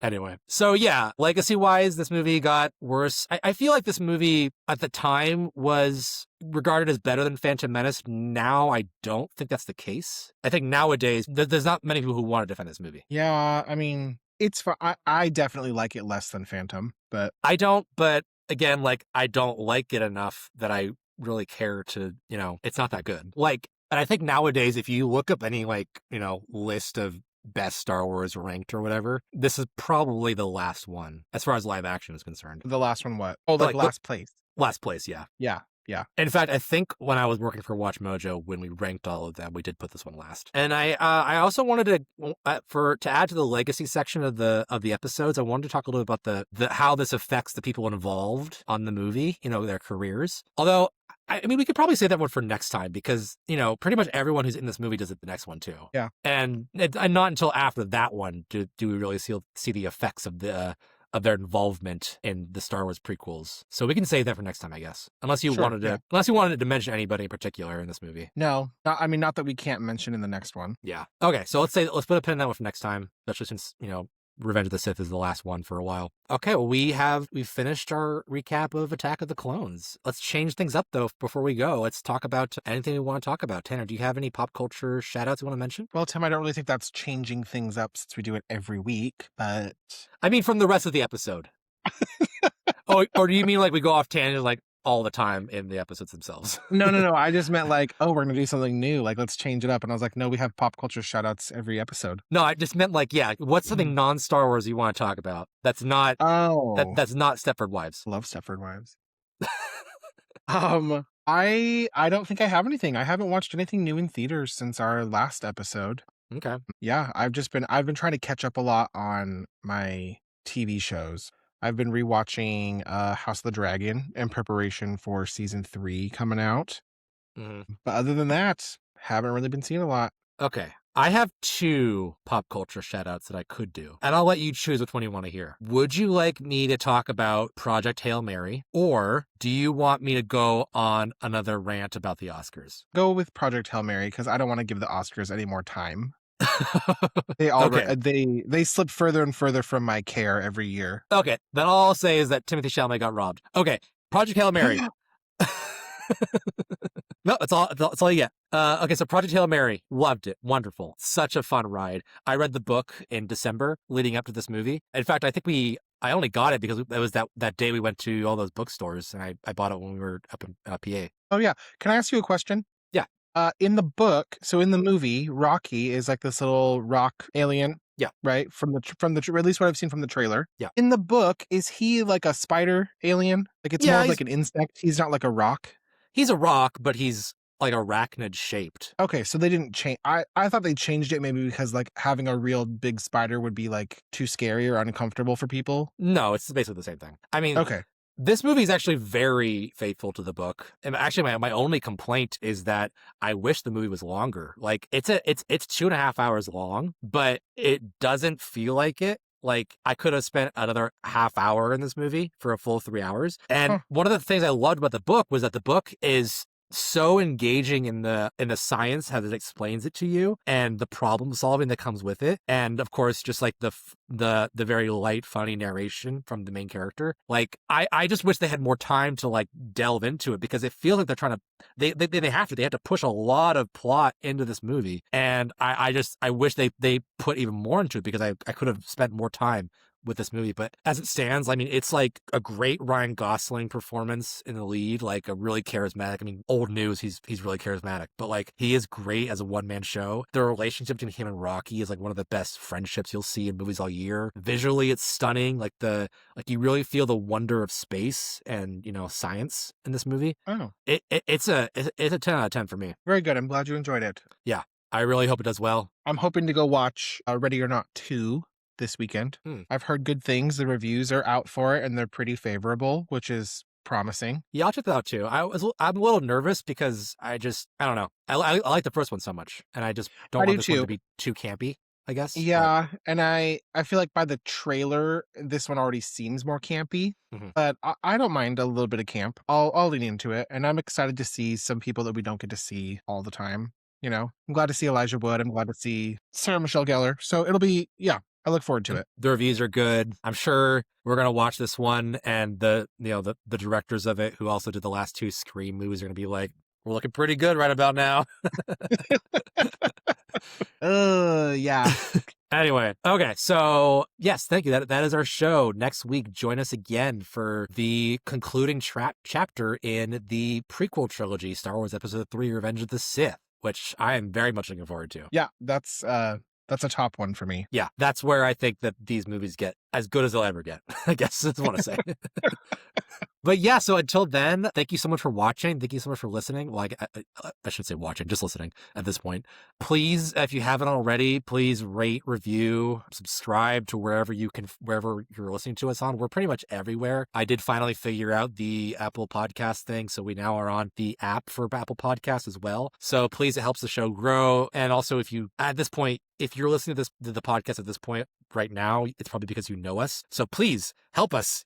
Anyway, so yeah, legacy-wise, this movie got worse. I feel like this movie at the time was regarded as better than Phantom Menace. Now, I don't think that's the case. I think nowadays, there's not many people who want to defend this movie. Yeah, I mean, it's fun. I definitely like it less than Phantom, but... I don't, but again, I don't like it enough that I really care to, it's not that good. And I think nowadays, if you look up any, list of best Star Wars ranked or whatever, this is probably the last one as far as live action is concerned. The last one what? Oh, last place. Last place, yeah. Yeah. In fact, I think when I was working for Watch Mojo, when we ranked all of them, we did put this one last. And I also wanted to add to the legacy section of the episodes, I wanted to talk a little bit about the how this affects the people involved on the movie, their careers. Although, I mean, we could probably say that one for next time because, pretty much everyone who's in this movie does it the next one too. Yeah. And not until after that one do we really see the effects of their involvement in the Star Wars prequels. So we can save that for next time, I guess. Unless you wanted to mention anybody in particular in this movie. No, not that we can't mention in the next one. Yeah. Okay, so let's put a pin in that one for next time, especially since, Revenge of the Sith is the last one for a while. Okay, well, we've finished our recap of Attack of the Clones. Let's change things up, though, before we go. Let's talk about anything we want to talk about. Tanner, do you have any pop culture shout-outs you want to mention? Well, Tim, I don't really think that's changing things up since we do it every week, but... I mean, from the rest of the episode. Oh, or do you mean we go off tangent, all the time in the episodes themselves. No. I just meant like, oh, we're gonna do something new. Like, let's change it up. And I was like, no, we have pop culture shoutouts every episode. No, I just meant like, yeah, what's something non-Star Wars you want to talk about? That's not that's not Stepford Wives. Love Stepford Wives. I don't think I have anything. I haven't watched anything new in theaters since our last episode. Okay. Yeah, I've been trying to catch up a lot on my TV shows. I've been rewatching House of the Dragon in preparation for season 3 coming out. Mm-hmm. But other than that, haven't really been seeing a lot. Okay. I have 2 pop culture shoutouts that I could do, and I'll let you choose which one you want to hear. Would you like me to talk about Project Hail Mary, or do you want me to go on another rant about the Oscars? Go with Project Hail Mary because I don't want to give the Oscars any more time. They already they slip further and further from my care every year. Okay, then all I'll say is that Timothée Chalamet got robbed. Okay, Project Hail Mary. No, that's all you get. Okay, so Project Hail Mary, loved it. Wonderful. Such a fun ride. I read the book in December leading up to this movie. In fact, I only got it because it was that day we went to all those bookstores, and I bought it when we were up in PA. Oh, yeah. Can I ask you a question? Yeah. In the book, so in the movie, Rocky is like this little rock alien. Yeah. Right? From the at least what I've seen from the trailer. Yeah. In the book, is he like a spider alien? Like it's more of like an insect. He's not like a rock. He's a rock, but he's like arachnid shaped. Okay, so they didn't change. I thought they changed it maybe because like having a real big spider would be like too scary or uncomfortable for people. No, it's basically the same thing. I mean, okay. This movie is actually very faithful to the book. And actually, my only complaint is that I wish the movie was longer. Like it's 2.5 hours long, but it doesn't feel like it. Like I could have spent another half hour in this movie for a full 3 hours. And one of the things I loved about the book was that the book is so engaging in the science as it explains it to you and the problem solving that comes with it, and of course just like the very light funny narration from the main character. Like I just wish they had more time to like delve into it, because it feels like they're trying to they have to push a lot of plot into this movie, and I wish they put even more into it, because I could have spent more time with this movie. But as it stands, I mean, it's like a great Ryan Gosling performance in the lead, like a really charismatic. I mean, old news, he's really charismatic, but like he is great as a one-man show. The relationship between him and Rocky is like one of the best friendships you'll see in movies all year. Visually, it's stunning. Like you really feel the wonder of space and, you know, science in this movie. Oh, it's a 10 out of 10 for me. Very good. I'm glad you enjoyed it. Yeah, I really hope it does well. I'm hoping to go watch Ready or Not 2 this weekend. I've heard good things. The reviews are out for it and they're pretty favorable, which is promising. Yeah, I'll check that out too. I'm a little nervous because I don't know. I like the first one so much, and I just don't want this one to be too campy, I guess. Yeah, and I feel like by the trailer, this one already seems more campy, but I don't mind a little bit of camp. I'll lean into it, and I'm excited to see some people that we don't get to see all the time. You know, I'm glad to see Elijah Wood. I'm glad to see Sarah Michelle Gellar. So it'll be, yeah, I look forward to it. The reviews are good. I'm sure we're gonna watch this one, and the directors of it, who also did the last 2 Scream movies, are gonna be like, we're looking pretty good right about now. Yeah. Anyway, okay, so yes, thank you. That is our show. Next week, join us again for the concluding chapter in the prequel trilogy, Star Wars Episode 3: Revenge of the Sith, which I am very much looking forward to. Yeah, that's a top one for me. Yeah, that's where I think that these movies get as good as they'll ever get, I guess is what I say. But yeah, so until then, thank you so much for watching. Thank you so much for listening. Well, I should say watching, just listening at this point. Please, if you haven't already, please rate, review, subscribe to wherever you're listening to us on. We're pretty much everywhere. I did finally figure out the Apple Podcast thing, so we now are on the app for Apple Podcasts as well. So please, it helps the show grow. And also, if you're listening to the podcast at this point right now, it's probably because you know us. So please help us.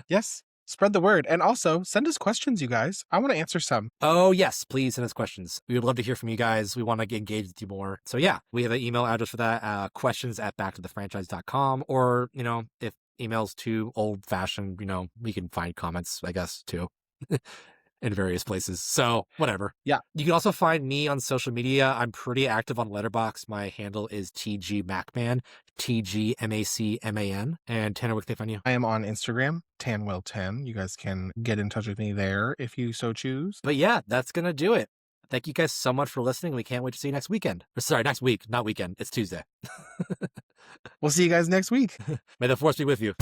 Yes. Spread the word. And also send us questions, you guys. I want to answer some. Oh, yes. Please send us questions. We would love to hear from you guys. We want to get engaged with you more. So yeah, we have an email address for that, questions@backtothefranchise.com. Or, you know, if email's too old fashioned, you know, we can find comments, I guess, too. in various places. So whatever. Yeah. You can also find me on social media. I'm pretty active on Letterboxd. My handle is TGMacman, TGMACMAN. And Tanner, where can they find you? I am on Instagram, Tanwill10. You guys can get in touch with me there if you so choose. But yeah, that's going to do it. Thank you guys so much for listening. We can't wait to see you next weekend. Or sorry, next week, not weekend. It's Tuesday. We'll see you guys next week. May the force be with you.